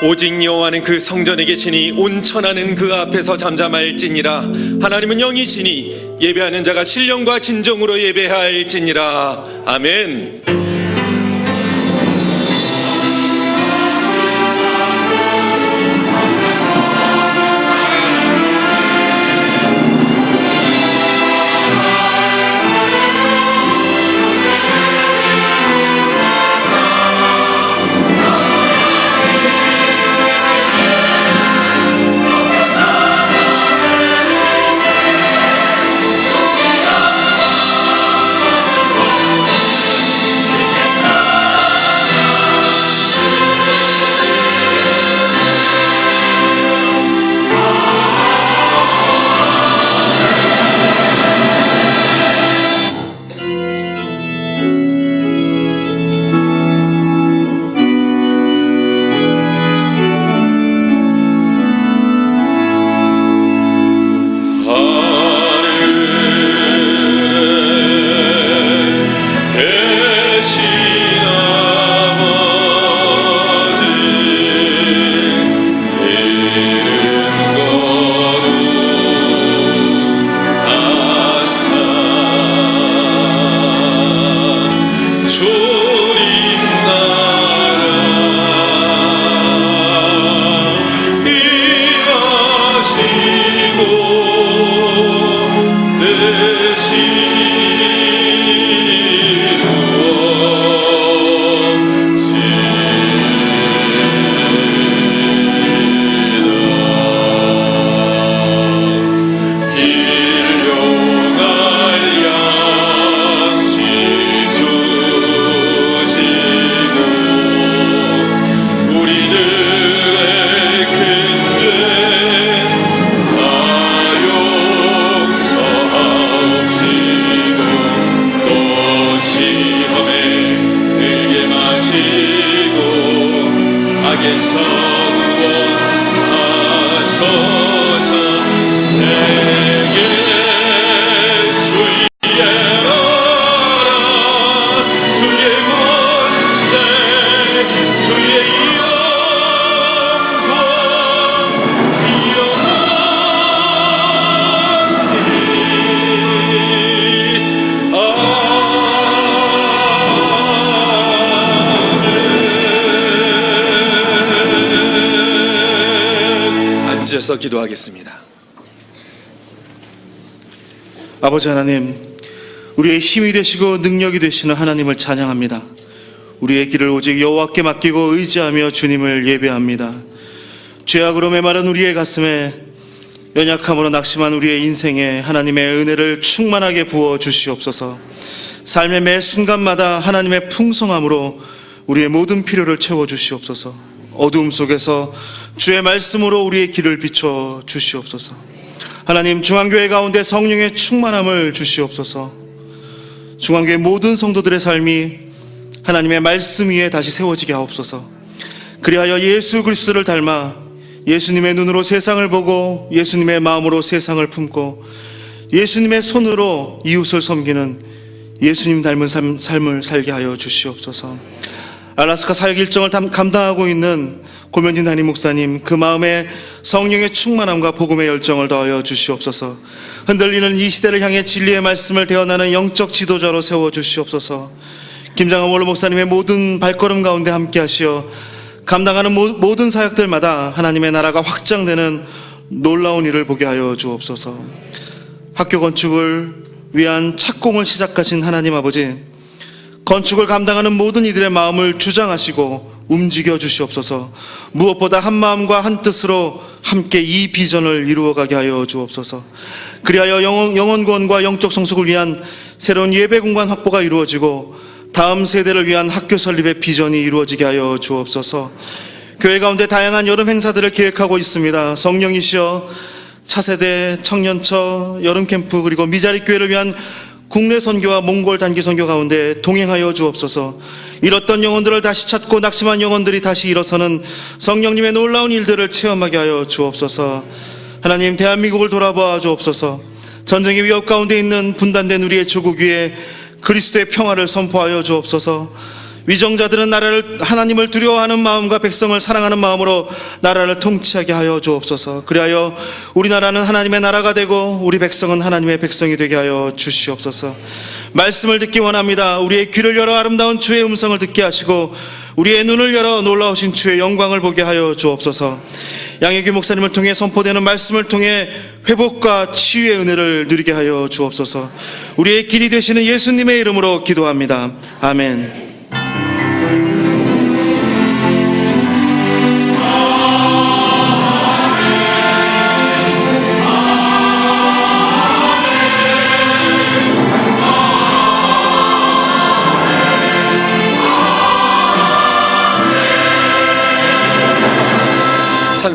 오직 여호와는 그 성전에 계시니 온 천하는 그 앞에서 잠잠할지니라. 하나님은 영이시니 예배하는 자가 신령과 진정으로 예배할지니라. 아멘. 앉으셔서 기도하겠습니다. 아버지 하나님, 우리의 힘이 되시고 능력이 되시는 하나님을 찬양합니다. 우리의 길을 오직 여호와께 맡기고 의지하며 주님을 예배합니다. 죄악으로 메마른 우리의 가슴에, 연약함으로 낙심한 우리의 인생에 하나님의 은혜를 충만하게 부어 주시옵소서. 삶의 매 순간마다 하나님의 풍성함으로 우리의 모든 필요를 채워 주시옵소서. 어두움 속에서 주의 말씀으로 우리의 길을 비춰 주시옵소서. 하나님, 중앙교회 가운데 성령의 충만함을 주시옵소서. 중앙교회 모든 성도들의 삶이 하나님의 말씀 위에 다시 세워지게 하옵소서. 그리하여 예수 그리스도를 닮아 예수님의 눈으로 세상을 보고 예수님의 마음으로 세상을 품고 예수님의 손으로 이웃을 섬기는 예수님 닮은 삶을 살게 하여 주시옵소서. 알라스카 사역 일정을 감당하고 있는 고면진 담임 목사님, 그 마음에 성령의 충만함과 복음의 열정을 더하여 주시옵소서. 흔들리는 이 시대를 향해 진리의 말씀을 대언하는 영적 지도자로 세워 주시옵소서. 김장한 원로 목사님의 모든 발걸음 가운데 함께 하시어 감당하는 모든 사역들마다 하나님의 나라가 확장되는 놀라운 일을 보게 하여 주옵소서. 학교 건축을 위한 착공을 시작하신 하나님 아버지, 건축을 감당하는 모든 이들의 마음을 주장하시고 움직여 주시옵소서. 무엇보다 한 마음과 한 뜻으로 함께 이 비전을 이루어가게 하여 주옵소서. 그리하여 영혼 구원과 영적 성숙을 위한 새로운 예배 공간 확보가 이루어지고 다음 세대를 위한 학교 설립의 비전이 이루어지게 하여 주옵소서. 교회 가운데 다양한 여름 행사들을 계획하고 있습니다. 성령이시여 차세대, 청년처, 여름 캠프, 그리고 미자립 교회를 위한 국내 선교와 몽골 단기 선교 가운데 동행하여 주옵소서. 잃었던 영혼들을 다시 찾고 낙심한 영혼들이 다시 일어서는 성령님의 놀라운 일들을 체험하게 하여 주옵소서. 하나님, 대한민국을 돌아보아 주옵소서. 전쟁의 위협 가운데 있는 분단된 우리의 조국 위에 그리스도의 평화를 선포하여 주옵소서. 위정자들은 하나님을 두려워하는 마음과 백성을 사랑하는 마음으로 나라를 통치하게 하여 주옵소서. 그리하여 우리나라는 하나님의 나라가 되고 우리 백성은 하나님의 백성이 되게 하여 주시옵소서. 말씀을 듣기 원합니다. 우리의 귀를 열어 아름다운 주의 음성을 듣게 하시고 우리의 눈을 열어 놀라우신 주의 영광을 보게 하여 주옵소서. 양혜규 목사님을 통해 선포되는 말씀을 통해 회복과 치유의 은혜를 누리게 하여 주옵소서. 우리의 길이 되시는 예수님의 이름으로 기도합니다. 아멘.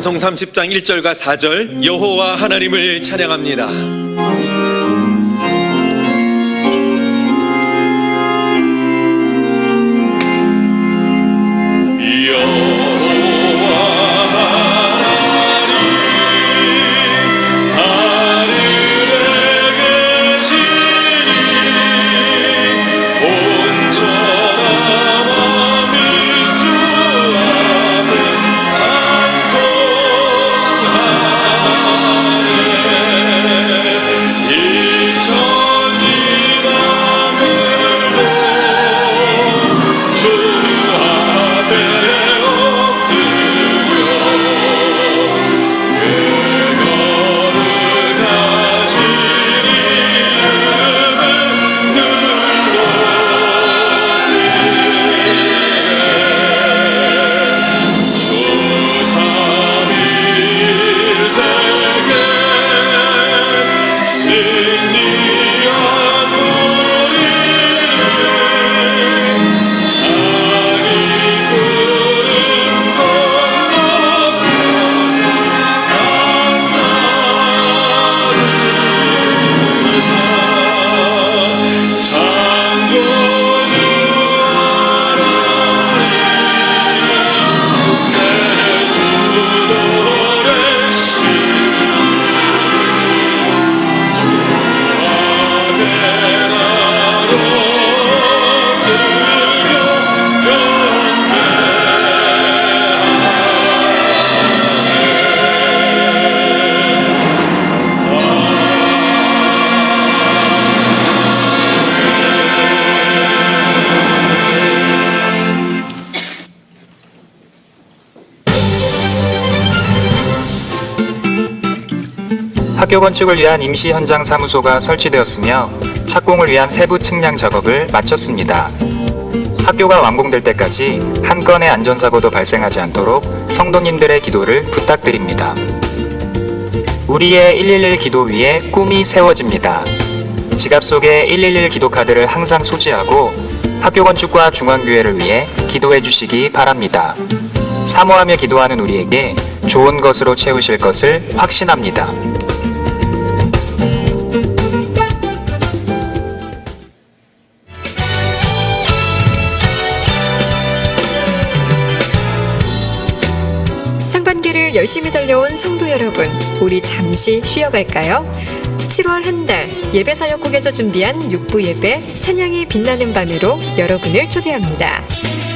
찬송 30장 1절과 4절 여호와 하나님을 찬양합니다. 학교 건축을 위한 임시 현장 사무소가 설치되었으며 착공을 위한 세부 측량 작업을 마쳤습니다. 학교가 완공될 때까지 한 건의 안전사고도 발생하지 않도록 성도님들의 기도를 부탁드립니다. 우리의 111 기도 위에 꿈이 세워집니다. 지갑 속에 111 기도카드를 항상 소지하고 학교 건축과 중앙교회를 위해 기도해 주시기 바랍니다. 사모하며 기도하는 우리에게 좋은 것으로 채우실 것을 확신합니다. 상반기를 열심히 달려온 성도 여러분, 우리 잠시 쉬어갈까요? 7월 한 달 예배사역국에서 준비한 6부 예배 찬양이 빛나는 밤으로 여러분을 초대합니다.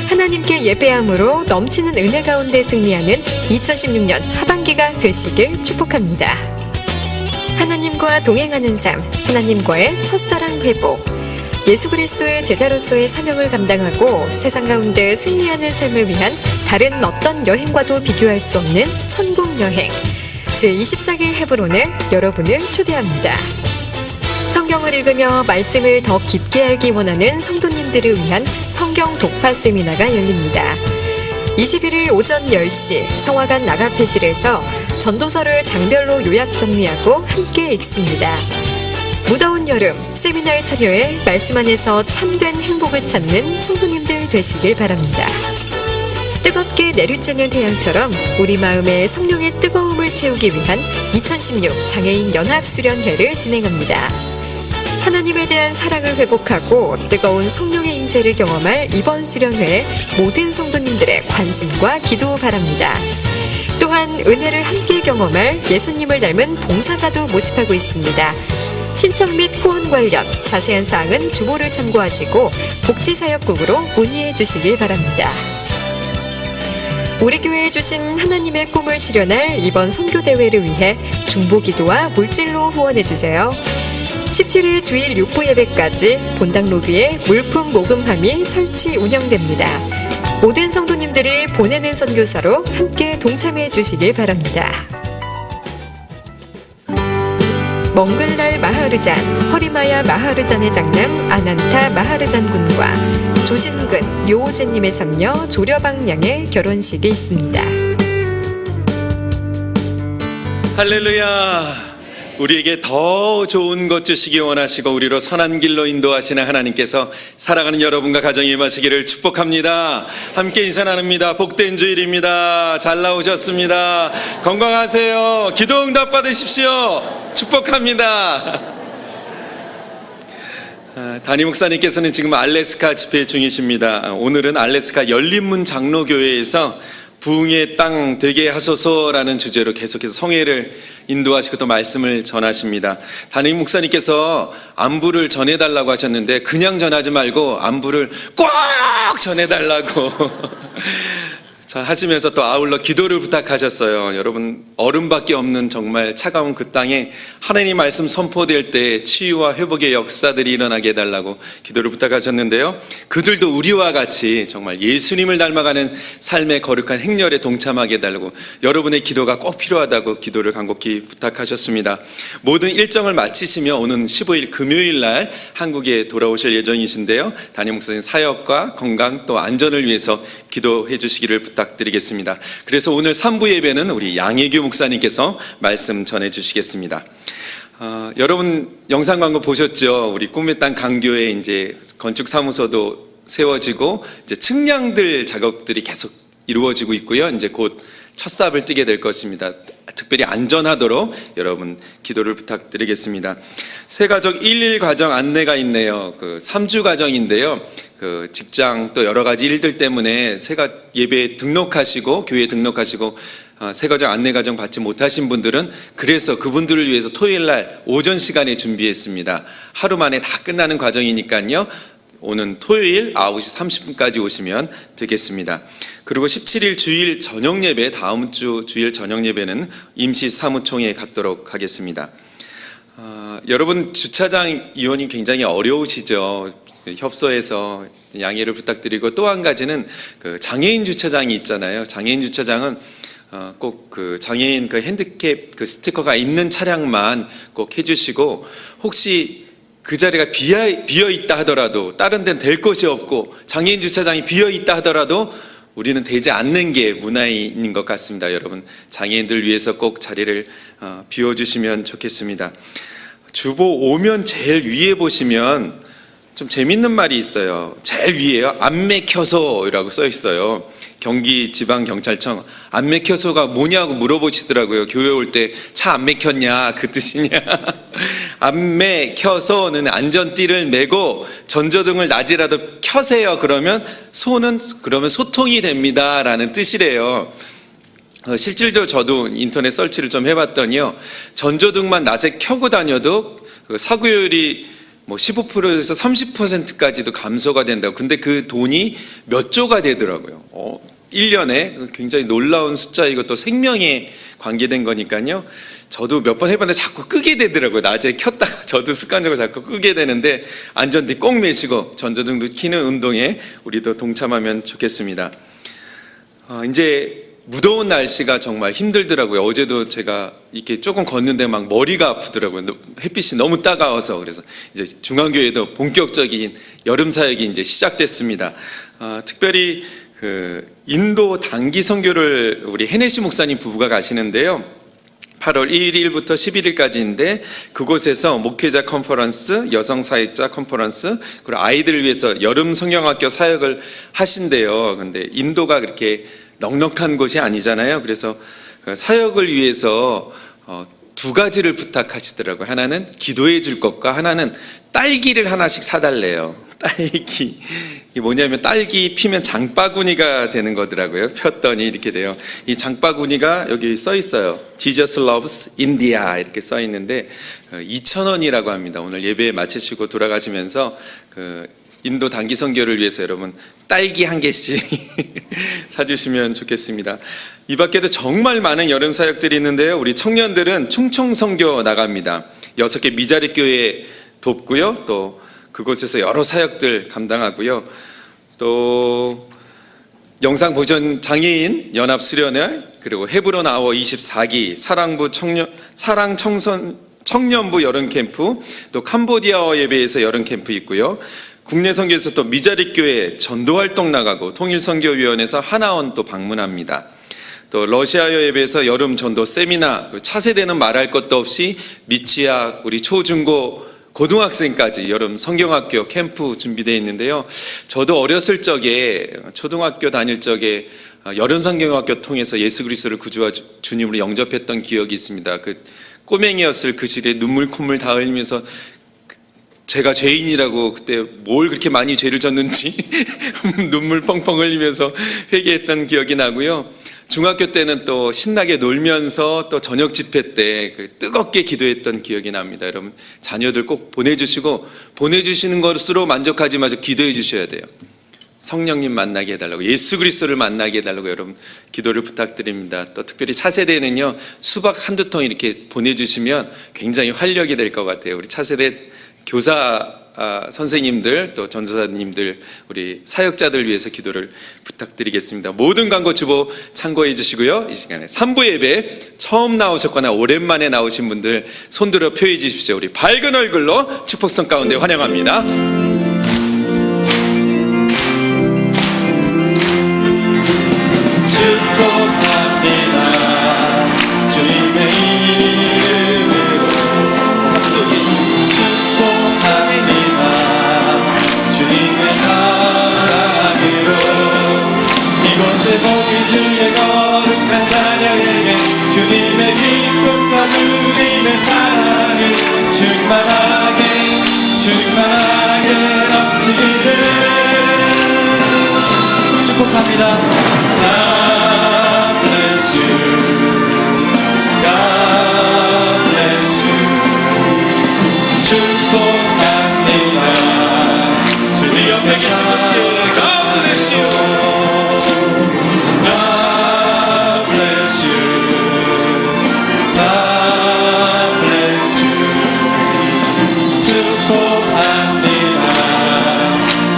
하나님께 예배함으로 넘치는 은혜 가운데 승리하는 2016년 하반기가 되시길 축복합니다. 하나님과 동행하는 삶, 하나님과의 첫사랑 회복, 예수 그리스도의 제자로서의 사명을 감당하고 세상 가운데 승리하는 삶을 위한 다른 어떤 여행과도 비교할 수 없는 천국 여행, 제24기 헤브론에 여러분을 초대합니다. 성경을 읽으며 말씀을 더 깊게 알기 원하는 성도님들을 위한 성경 독파 세미나가 열립니다. 21일 오전 10시 성화관 나가패실에서 전도서를 장별로 요약 정리하고 함께 읽습니다. 무더운 여름 세미나에 참여해 말씀 안에서 참된 행복을 찾는 성도님들 되시길 바랍니다. 뜨겁게 내리쬐는 태양처럼 우리 마음에 성령의 뜨거움을 채우기 위한 2016 장애인 연합수련회를 진행합니다. 하나님에 대한 사랑을 회복하고 뜨거운 성령의 임재를 경험할 이번 수련회에 모든 성도님들의 관심과 기도 바랍니다. 또한 은혜를 함께 경험할 예수님을 닮은 봉사자도 모집하고 있습니다. 신청 및 후원 관련 자세한 사항은 주보를 참고하시고 복지사역국으로 문의해 주시길 바랍니다. 우리 교회에 주신 하나님의 꿈을 실현할 이번 선교대회를 위해 중보기도와 물질로 후원해 주세요. 17일 주일 6부 예배까지 본당 로비에 물품 모금함이 설치 운영됩니다. 모든 성도님들이 보내는 선교사로 함께 동참해 주시길 바랍니다. 멍글날 마하르잔, 허리마야 마하르잔의 장남 아난타 마하르잔 군과 조신근, 요오제님의 삼녀 조려방 양의 결혼식이 있습니다. 할렐루야. 우리에게 더 좋은 것 주시기 원하시고 우리로 선한 길로 인도하시는 하나님께서 사랑하는 여러분과 가정에 임하시기를 축복합니다. 함께 인사 나눕니다. 복된 주일입니다. 잘 나오셨습니다. 건강하세요. 기도 응답 받으십시오. 축복합니다. 담임 목사님께서는 지금 알래스카 집회 중이십니다. 오늘은 알래스카 열린문 장로교회에서 부흥의 땅 되게 하소서라는 주제로 계속해서 성회를 인도하시고 또 말씀을 전하십니다. 담임 목사님께서 안부를 전해달라고 하셨는데 그냥 전하지 말고 안부를 꼭 전해달라고 자, 하시면서 또 아울러 기도를 부탁하셨어요. 여러분, 얼음밖에 없는 정말 차가운 그 땅에 하나님 말씀 선포될 때 치유와 회복의 역사들이 일어나게 해달라고 기도를 부탁하셨는데요. 그들도 우리와 같이 정말 예수님을 닮아가는 삶의 거룩한 행렬에 동참하게 해달라고 여러분의 기도가 꼭 필요하다고 기도를 간곡히 부탁하셨습니다. 모든 일정을 마치시며 오는 15일 금요일 날 한국에 돌아오실 예정이신데요. 담임 목사님 사역과 건강 또 안전을 위해서 기도해 주시기를 부탁드리겠습니다. 그래서 오늘 3부 예배는 우리 양혜규 목사님께서 말씀 전해 주시겠습니다. 여러분 영상 광고 보셨죠? 우리 꿈의 땅 강교에 이제 건축 사무소도 세워지고 이제 측량들 작업들이 계속 이루어지고 있고요. 이제 곧 첫 삽을 띄게 될 것입니다. 특별히 안전하도록 여러분 기도를 부탁드리겠습니다. 새가족 1일 가정 안내가 있네요. 그 3주 가정인데요. 그 직장 또 여러 가지 일들 때문에 새가 예배에 등록하시고 교회에 등록하시고 새가정 안내 가정 받지 못하신 분들은 그래서 그분들을 위해서 토요일 날 오전 시간에 준비했습니다. 하루 만에 다 끝나는 과정이니까요. 오는 토요일 9시 30분까지 오시면 되겠습니다. 그리고 17일 주일 저녁 예배, 다음 주 주일 저녁 예배는 임시 사무총회에 갖도록 하겠습니다. 여러분 주차장 이용이 굉장히 어려우시죠? 협소해서 양해를 부탁드리고 또 한 가지는 그 장애인 주차장이 있잖아요. 장애인 주차장은 꼭 그 장애인 그 핸디캡 그 스티커가 있는 차량만 꼭 해주시고 혹시 그 자리가 비어 있다 하더라도 다른 데는 될 곳이 없고 장애인 주차장이 비어 있다 하더라도 우리는 되지 않는 게 문화인 것 같습니다. 여러분 장애인들 위해서 꼭 자리를 비워주시면 좋겠습니다. 주보 오면 제일 위에 보시면 좀 재밌는 말이 있어요. 제일 위에요. 안 맥혀서라고 써 있어요. 경기지방경찰청 안 맥혀서가 뭐냐고 물어보시더라고요. 교회 올 때 차 안 맥혔냐 그 뜻이냐. 안 맥혀서는 안전띠를 메고 전조등을 낮이라도 켜세요. 그러면 그러면 소통이 됩니다라는 뜻이래요. 실질적으로 저도 인터넷 설치를 좀 해봤더니요. 전조등만 낮에 켜고 다녀도 그 사고율이 뭐 15%에서 30%까지도 감소가 된다고. 근데 그 돈이 몇 조가 되더라고요. 1년에 굉장히 놀라운 숫자이고 또 생명에 관계된 거니까요. 저도 몇 번 해봤는데 자꾸 끄게 되더라고요. 낮에 켰다가 저도 습관적으로 자꾸 끄게 되는데 안전띠 꼭 매시고 전조등도 켜는 운동에 우리도 동참하면 좋겠습니다. 이제 무더운 날씨가 정말 힘들더라고요. 어제도 제가 이렇게 조금 걷는데 막 머리가 아프더라고요. 햇빛이 너무 따가워서. 그래서 이제 중앙교회도 본격적인 여름 사역이 이제 시작됐습니다. 특별히 그 인도 단기 선교를 우리 헤네시 목사님 부부가 가시는데요. 8월 1일부터 11일까지인데 그곳에서 목회자 컨퍼런스, 여성 사역자 컨퍼런스, 그리고 아이들을 위해서 여름 성경학교 사역을 하신대요. 근데 인도가 그렇게 넉넉한 곳이 아니잖아요. 그래서 사역을 위해서 두 가지를 부탁하시더라고요. 하나는 기도해 줄 것과 하나는 딸기를 하나씩 사달래요. 딸기. 이게 뭐냐면 딸기 피면 장바구니가 되는 거더라고요. 폈더니 이렇게 돼요. 이 장바구니가 여기 써 있어요. Jesus loves India 이렇게 써 있는데 2,000원이라고 합니다. 오늘 예배 마치시고 돌아가시면서 그 인도 단기 선교를 위해서 여러분 딸기 한 개씩 사주시면 좋겠습니다. 이 밖에도 정말 많은 여름 사역들이 있는데요. 우리 청년들은 충청 선교 나갑니다. 6개 미자립 교회 돕고요. 또 그곳에서 여러 사역들 감당하고요. 또 영상 보전 장애인 연합 수련회, 그리고 헤브론 아워 24기, 사랑 청년부 여름 캠프, 또 캄보디아 예배에서 여름 캠프 있고요. 국내 선교에서 또 미자립 교회 전도 활동 나가고 통일선교위원회에서 하나원 또 방문합니다. 또 러시아 예배에서 여름 전도 세미나, 차세대는 말할 것도 없이 미취학, 우리 초중고 고등학생까지 여름 성경학교 캠프 준비되어 있는데요. 저도 어렸을 적에 초등학교 다닐 적에 여름 성경학교 통해서 예수 그리스도를 구주와 주님으로 영접했던 기억이 있습니다. 그 꼬맹이였을 그 시기에 눈물 콧물 다 흘리면서 제가 죄인이라고 그때 뭘 그렇게 많이 죄를 졌는지 눈물 펑펑 흘리면서 회개했던 기억이 나고요. 중학교 때는 또 신나게 놀면서 또 저녁 집회 때 뜨겁게 기도했던 기억이 납니다. 여러분 자녀들 꼭 보내주시고 보내주시는 것으로 만족하지 마시고 기도해 주셔야 돼요. 성령님 만나게 해달라고, 예수 그리스도를 만나게 해달라고 여러분 기도를 부탁드립니다. 또 특별히 차세대는요 수박 한두 통 이렇게 보내주시면 굉장히 활력이 될 것 같아요. 우리 차세대 교사 선생님들 또 전도사님들 우리 사역자들 위해서 기도를 부탁드리겠습니다. 모든 광고 주보 참고해 주시고요. 이 시간에 3부 예배 처음 나오셨거나 오랜만에 나오신 분들 손들어 표해 주십시오. 우리 밝은 얼굴로 축복성 가운데 환영합니다. 축복합니다. 주님의 이름으로 주님의 사랑으로 이곳에 보기 주의 거룩한 자녀에게 주님의 기쁨과 주님의 사랑을 충만하게 넘치기를 축복합니다. God bless you. God bless you. 축복합니다. 주님 옆에 계신 분께 God bless you. God bless you. God bless you. 축복합니다.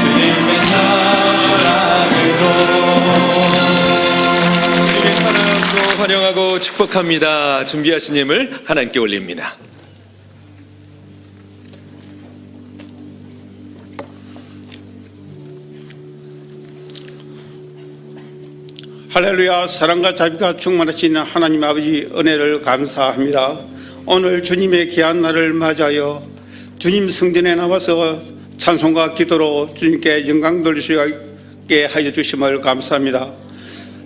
주님의 사랑으로 주님의 사랑으로 환영하고 축복합니다. 준비하신 예물 하나님께 올립니다. 할렐루야. 사랑과 자비가 충만하신 하나님 아버지 은혜를 감사합니다. 오늘 주님의 귀한 날을 맞아요 주님 성전에 나와서 찬송과 기도로 주님께 영광 돌리시게 하여 주심을 감사합니다.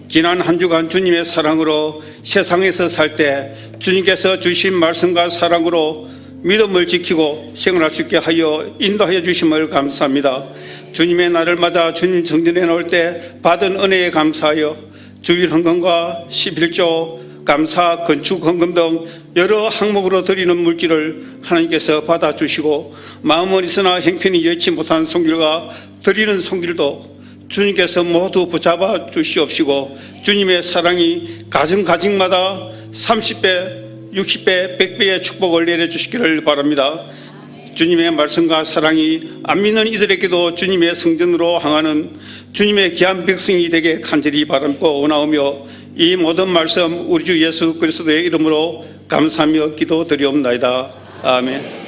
지난 한 주간 주님의 사랑으로 세상에서 살 때 주님께서 주신 말씀과 사랑으로 믿음을 지키고 생활할 수 있게 하여 인도하여 주심을 감사합니다. 주님의 날을 맞아 주님 성전에 나올 때 받은 은혜에 감사하여 주일 헌금과 11조, 감사, 건축 헌금 등 여러 항목으로 드리는 물질을 하나님께서 받아주시고 마음은 있으나 행편이 여의치 못한 손길과 드리는 손길도 주님께서 모두 붙잡아 주시옵시고 주님의 사랑이 가정마다 30배, 60배, 100배의 축복을 내려주시기를 바랍니다. 주님의 말씀과 사랑이 안 믿는 이들에게도 주님의 성전으로 향하는 주님의 귀한 백성이 되게 간절히 바라고 원하오며 이 모든 말씀 우리 주 예수 그리스도의 이름으로 감사하며 기도드리옵나이다. 아멘.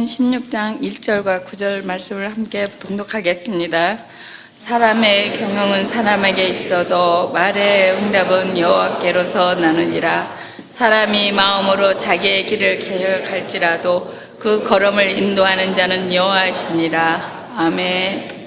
16장 1절과 9절 말씀을 함께 동독하겠습니다. 사람의 경영은 사람에게 있어도 말의 응답은 여호와께로서 나느니라. 사람이 마음으로 자기의 길을 계획할지라도 그 걸음을 인도하는 자는 여호와시니라. 아멘.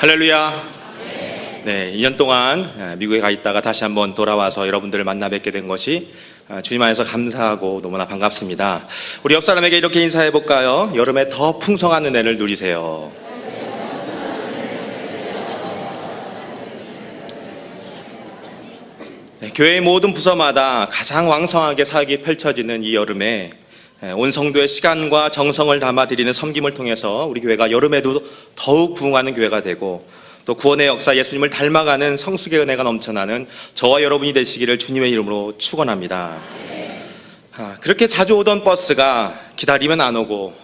할렐루야. 네, 2년 동안 미국에 가 있다가 다시 한번 돌아와서 여러분들을 만나 뵙게 된 것이 주님 안에서 감사하고 너무나 반갑습니다. 우리 옆 사람에게 이렇게 인사해 볼까요? 여름에 더 풍성한 은혜를 누리세요. 네, 교회의 모든 부서마다 가장 왕성하게 사역이 펼쳐지는 이 여름에 온 성도의 시간과 정성을 담아 드리는 섬김을 통해서 우리 교회가 여름에도 더욱 부흥하는 교회가 되고 또 구원의 역사 예수님을 닮아가는 성숙의 은혜가 넘쳐나는 저와 여러분이 되시기를 주님의 이름으로 축원합니다. 그렇게 자주 오던 버스가 기다리면 안 오고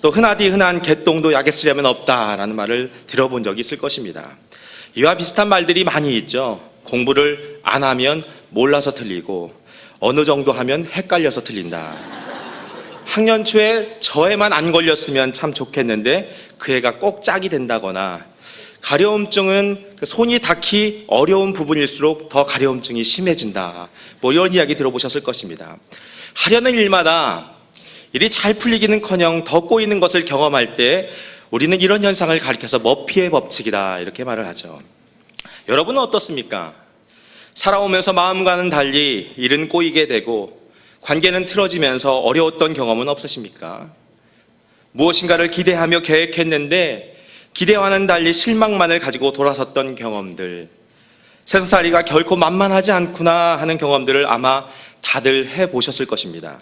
또 흔하디 흔한 개똥도 약에 쓰려면 없다라는 말을 들어본 적이 있을 것입니다. 이와 비슷한 말들이 많이 있죠. 공부를 안 하면 몰라서 틀리고 어느 정도 하면 헷갈려서 틀린다. 학년 초에 저 애만 안 걸렸으면 참 좋겠는데 그 애가 꼭 짝이 된다거나, 가려움증은 손이 닿기 어려운 부분일수록 더 가려움증이 심해진다. 뭐 이런 이야기 들어보셨을 것입니다. 하려는 일마다 일이 잘 풀리기는커녕 더 꼬이는 것을 경험할 때 우리는 이런 현상을 가리켜서 머피의 법칙이다 이렇게 말을 하죠. 여러분은 어떻습니까? 살아오면서 마음과는 달리 일은 꼬이게 되고 관계는 틀어지면서 어려웠던 경험은 없으십니까? 무엇인가를 기대하며 계획했는데 기대와는 달리 실망만을 가지고 돌아섰던 경험들, 세상살이가 결코 만만하지 않구나 하는 경험들을 아마 다들 해보셨을 것입니다.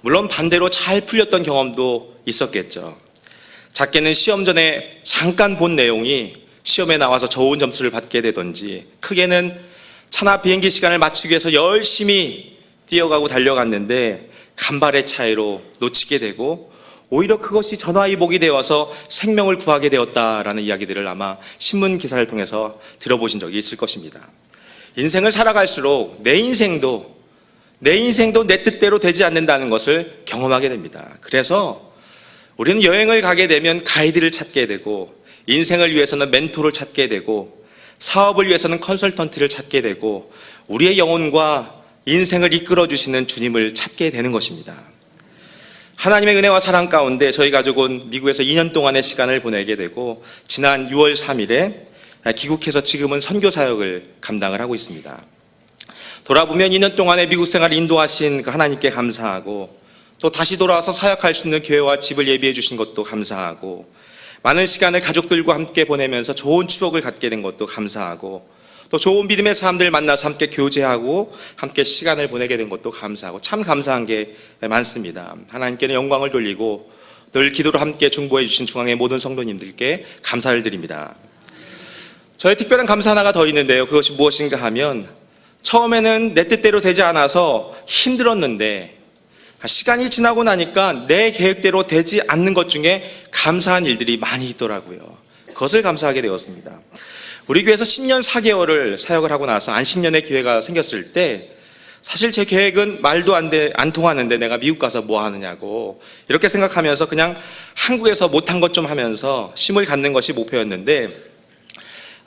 물론 반대로 잘 풀렸던 경험도 있었겠죠. 작게는 시험 전에 잠깐 본 내용이 시험에 나와서 좋은 점수를 받게 되던지, 크게는 차나 비행기 시간을 맞추기 위해서 열심히 뛰어가고 달려갔는데 간발의 차이로 놓치게 되고 오히려 그것이 전화위복이 되어서 생명을 구하게 되었다라는 이야기들을 아마 신문 기사를 통해서 들어보신 적이 있을 것입니다. 인생을 살아갈수록 내 인생도 내 뜻대로 되지 않는다는 것을 경험하게 됩니다. 그래서 우리는 여행을 가게 되면 가이드를 찾게 되고, 인생을 위해서는 멘토를 찾게 되고, 사업을 위해서는 컨설턴트를 찾게 되고, 우리의 영혼과 인생을 이끌어주시는 주님을 찾게 되는 것입니다. 하나님의 은혜와 사랑 가운데 저희 가족은 미국에서 2년 동안의 시간을 보내게 되고, 지난 6월 3일에 귀국해서 지금은 선교 사역을 감당을 하고 있습니다. 돌아보면 2년 동안의 미국 생활을 인도하신 그 하나님께 감사하고, 또 다시 돌아와서 사역할 수 있는 교회와 집을 예비해 주신 것도 감사하고, 많은 시간을 가족들과 함께 보내면서 좋은 추억을 갖게 된 것도 감사하고, 또 좋은 믿음의 사람들 만나서 함께 교제하고 함께 시간을 보내게 된 것도 감사하고, 참 감사한 게 많습니다. 하나님께는 영광을 돌리고 늘 기도로 함께 중보해 주신 중앙의 모든 성도님들께 감사를 드립니다. 저의 특별한 감사 하나가 더 있는데요. 그것이 무엇인가 하면, 처음에는 내 뜻대로 되지 않아서 힘들었는데 시간이 지나고 나니까 내 계획대로 되지 않는 것 중에 감사한 일들이 많이 있더라고요. 그것을 감사하게 되었습니다. 우리 교회에서 10년 4개월을 사역을 하고 나서 안식년의 기회가 생겼을 때, 사실 제 계획은 말도 안 통하는데 내가 미국 가서 뭐 하느냐고 이렇게 생각하면서 그냥 한국에서 못한 것 좀 하면서 쉼을 갖는 것이 목표였는데,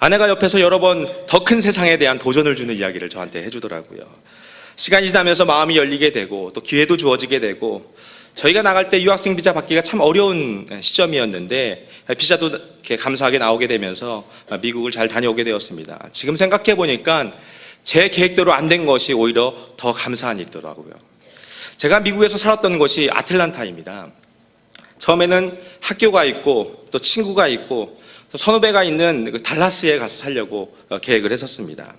아내가 옆에서 여러 번 더 큰 세상에 대한 도전을 주는 이야기를 저한테 해주더라고요. 시간이 지나면서 마음이 열리게 되고 또 기회도 주어지게 되고, 저희가 나갈 때 유학생 비자 받기가 참 어려운 시점이었는데 비자도 이렇게 감사하게 나오게 되면서 미국을 잘 다녀오게 되었습니다. 지금 생각해 보니까 제 계획대로 안 된 것이 오히려 더 감사한 일이더라고요. 제가 미국에서 살았던 곳이 아틀란타입니다. 처음에는 학교가 있고 또 친구가 있고 또 선후배가 있는 그 달라스에 가서 살려고 계획을 했었습니다.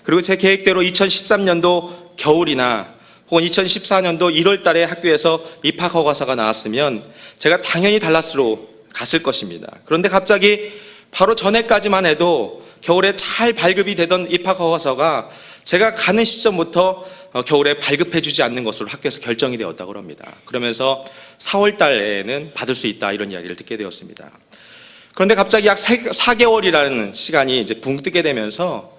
그리고 제 계획대로 2013년도 겨울이나 혹은 2014년도 1월 달에 학교에서 입학 허가서가 나왔으면 제가 당연히 달라스로 갔을 것입니다. 그런데 갑자기 바로 전에까지만 해도 겨울에 잘 발급이 되던 입학 허가서가 제가 가는 시점부터 겨울에 발급해 주지 않는 것으로 학교에서 결정이 되었다고 합니다. 그러면서 4월 달에는 받을 수 있다 이런 이야기를 듣게 되었습니다. 그런데 갑자기 약 4개월이라는 시간이 이제 붕 뜨게 되면서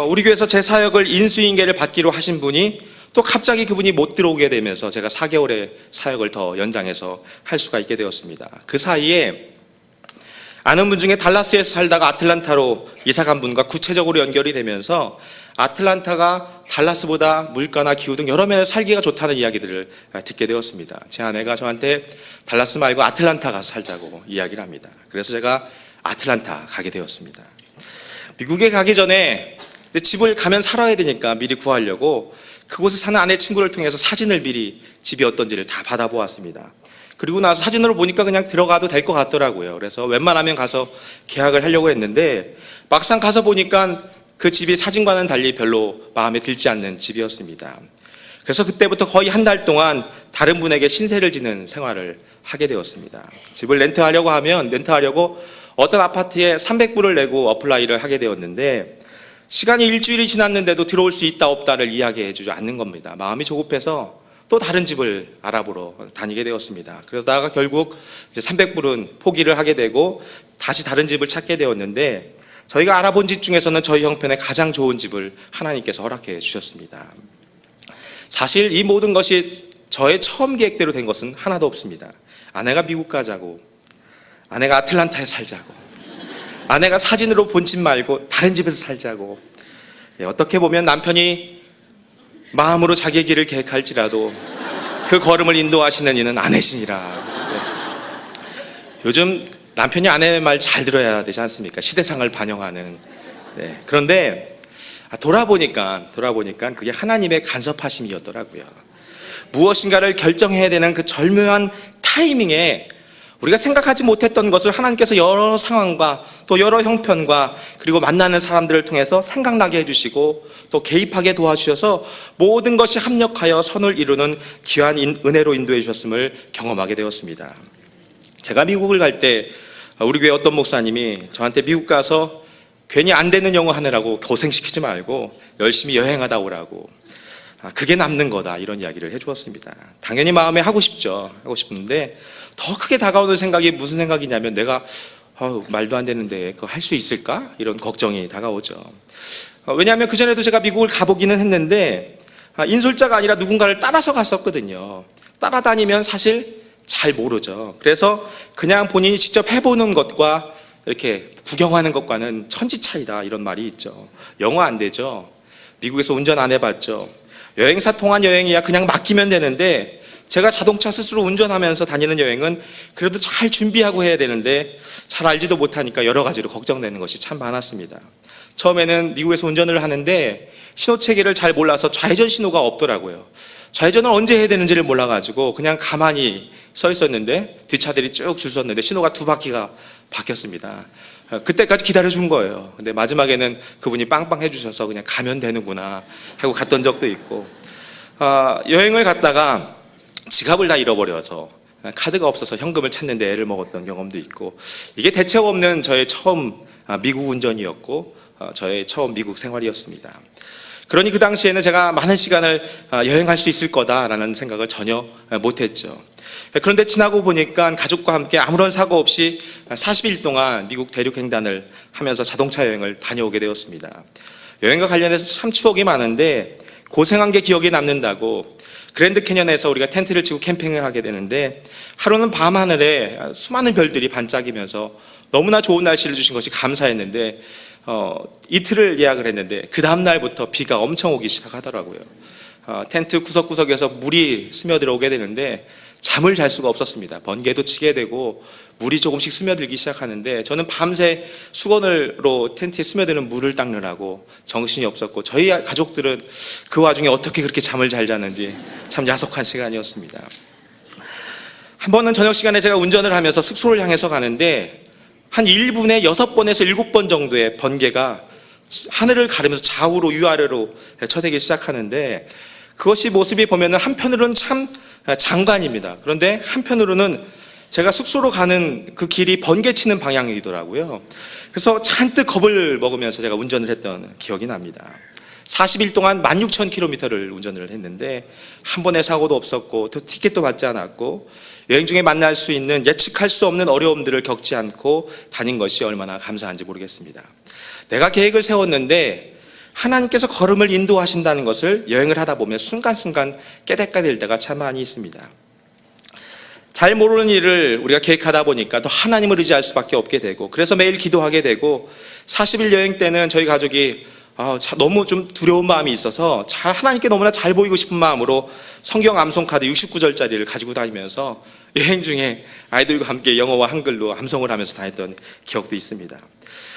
우리 교회에서 제 사역을 인수인계를 받기로 하신 분이 또 갑자기 그분이 못 들어오게 되면서 제가 4개월의 사역을 더 연장해서 할 수가 있게 되었습니다. 그 사이에 아는 분 중에 달라스에서 살다가 아틀란타로 이사간 분과 구체적으로 연결이 되면서 아틀란타가 달라스보다 물가나 기후 등 여러 면에서 살기가 좋다는 이야기들을 듣게 되었습니다. 제 아내가 저한테 달라스 말고 아틀란타 가서 살자고 이야기를 합니다. 그래서 제가 아틀란타 가게 되었습니다. 미국에 가기 전에 집을 가면 살아야 되니까 미리 구하려고 그곳에 사는 아내 친구를 통해서 사진을 미리 집이 어떤지를 다 받아보았습니다. 그리고 나서 사진으로 보니까 그냥 들어가도 될 것 같더라고요. 그래서 웬만하면 가서 계약을 하려고 했는데 막상 가서 보니까 그 집이 사진과는 달리 별로 마음에 들지 않는 집이었습니다. 그래서 그때부터 거의 한 달 동안 다른 분에게 신세를 지는 생활을 하게 되었습니다. 집을 렌트하려고 어떤 아파트에 300불을 내고 어플라이를 하게 되었는데, 시간이 일주일이 지났는데도 들어올 수 있다 없다를 이야기해 주지 않는 겁니다. 마음이 조급해서 또 다른 집을 알아보러 다니게 되었습니다. 그래서 결국 300불은 포기를 하게 되고 다시 다른 집을 찾게 되었는데, 저희가 알아본 집 중에서는 저희 형편에 가장 좋은 집을 하나님께서 허락해 주셨습니다. 사실 이 모든 것이 저의 처음 계획대로 된 것은 하나도 없습니다. 아내가 미국 가자고, 아내가 아틀란타에 살자고, 아내가 사진으로 본 집 말고 다른 집에서 살자고, 어떻게 보면 남편이 마음으로 자기의 길을 계획할지라도 그 걸음을 인도하시는 이는 아내시니라. 요즘 남편이 아내의 말 잘 들어야 되지 않습니까? 시대상을 반영하는. 그런데 돌아보니까 그게 하나님의 간섭하심이었더라고요. 무엇인가를 결정해야 되는 그 절묘한 타이밍에 우리가 생각하지 못했던 것을 하나님께서 여러 상황과 또 여러 형편과 그리고 만나는 사람들을 통해서 생각나게 해주시고 또 개입하게 도와주셔서 모든 것이 합력하여 선을 이루는 귀한 은혜로 인도해 주셨음을 경험하게 되었습니다. 제가 미국을 갈 때 우리 교회 어떤 목사님이 저한테 미국 가서 괜히 안 되는 영어 하느라고 고생시키지 말고 열심히 여행하다 오라고, 그게 남는 거다, 이런 이야기를 해주었습니다. 당연히 마음에 하고 싶죠. 하고 싶은데 더 크게 다가오는 생각이 무슨 생각이냐면 내가 말도 안 되는데 그거 할 수 있을까? 이런 걱정이 다가오죠. 왜냐하면 그전에도 제가 미국을 가보기는 했는데 인솔자가 아니라 누군가를 따라서 갔었거든요. 따라다니면 사실 잘 모르죠. 그래서 그냥 본인이 직접 해보는 것과 이렇게 구경하는 것과는 천지 차이다, 이런 말이 있죠. 영어 안 되죠. 미국에서 운전 안 해봤죠. 여행사 통한 여행이야 그냥 맡기면 되는데 제가 자동차 스스로 운전하면서 다니는 여행은 그래도 잘 준비하고 해야 되는데 잘 알지도 못하니까 여러 가지로 걱정되는 것이 참 많았습니다. 처음에는 미국에서 운전을 하는데 신호체계를 잘 몰라서 좌회전 신호가 없더라고요. 좌회전을 언제 해야 되는지를 몰라가지고 그냥 가만히 서 있었는데 뒷차들이 쭉 줄 섰는데 신호가 2바퀴가 바뀌었습니다. 그때까지 기다려준 거예요. 근데 마지막에는 그분이 빵빵 해주셔서 그냥 가면 되는구나 하고 갔던 적도 있고, 여행을 갔다가 지갑을 다 잃어버려서 카드가 없어서 현금을 찾는데 애를 먹었던 경험도 있고, 이게 대책 없는 저의 처음 미국 운전이었고 저의 처음 미국 생활이었습니다. 그러니 그 당시에는 제가 많은 시간을 여행할 수 있을 거다라는 생각을 전혀 못했죠. 그런데 지나고 보니까 가족과 함께 아무런 사고 없이 40일 동안 미국 대륙 횡단을 하면서 자동차 여행을 다녀오게 되었습니다. 여행과 관련해서 참 추억이 많은데 고생한 게 기억에 남는다고 그랜드 캐년에서 우리가 텐트를 치고 캠핑을 하게 되는데 하루는 밤하늘에 수많은 별들이 반짝이면서 너무나 좋은 날씨를 주신 것이 감사했는데 이틀을 예약을 했는데 그 다음날부터 비가 엄청 오기 시작하더라고요. 텐트 구석구석에서 물이 스며들어오게 되는데 잠을 잘 수가 없었습니다. 번개도 치게 되고 물이 조금씩 스며들기 시작하는데 저는 밤새 수건으로 텐트에 스며드는 물을 닦느라고 정신이 없었고 저희 가족들은 그 와중에 어떻게 그렇게 잠을 잘 자는지 참 야속한 시간이었습니다. 한 번은 저녁 시간에 제가 운전을 하면서 숙소를 향해서 가는데 한 1분에 6번에서 7번 정도의 번개가 하늘을 가르면서 좌우로 위아래로 쳐대기 시작하는데 그것이 모습이 보면은 한편으로는 참 장관입니다. 그런데 한편으로는 제가 숙소로 가는 그 길이 번개치는 방향이더라고요. 그래서 잔뜩 겁을 먹으면서 제가 운전을 했던 기억이 납니다. 40일 동안 16,000km를 운전을 했는데 한 번의 사고도 없었고 또 티켓도 받지 않았고 여행 중에 만날 수 있는 예측할 수 없는 어려움들을 겪지 않고 다닌 것이 얼마나 감사한지 모르겠습니다. 내가 계획을 세웠는데 하나님께서 걸음을 인도하신다는 것을 여행을 하다 보면 순간순간 깨닫게 될 때가 참 많이 있습니다. 잘 모르는 일을 우리가 계획하다 보니까 또 하나님을 의지할 수밖에 없게 되고 그래서 매일 기도하게 되고 40일 여행 때는 저희 가족이 너무 좀 두려운 마음이 있어서 하나님께 너무나 잘 보이고 싶은 마음으로 성경 암송카드 69절짜리를 가지고 다니면서 여행 중에 아이들과 함께 영어와 한글로 암송을 하면서 다녔던 기억도 있습니다.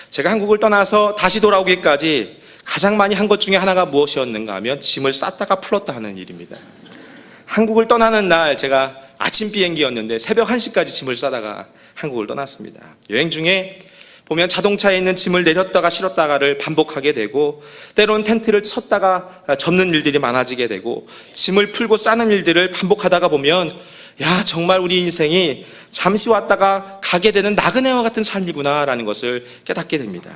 제가 한국을 떠나서 다시 돌아오기까지 가장 많이 한 것 중에 하나가 무엇이었는가 하면 짐을 쌌다가 풀었다 하는 일입니다. 한국을 떠나는 날 제가 아침 비행기였는데 새벽 1시까지 짐을 싸다가 한국을 떠났습니다. 여행 중에 보면 자동차에 있는 짐을 내렸다가 실었다가를 반복하게 되고 때로는 텐트를 쳤다가 접는 일들이 많아지게 되고 짐을 풀고 싸는 일들을 반복하다가 보면 정말 우리 인생이 잠시 왔다가 가게 되는 나그네와 같은 삶이구나라는 것을 깨닫게 됩니다.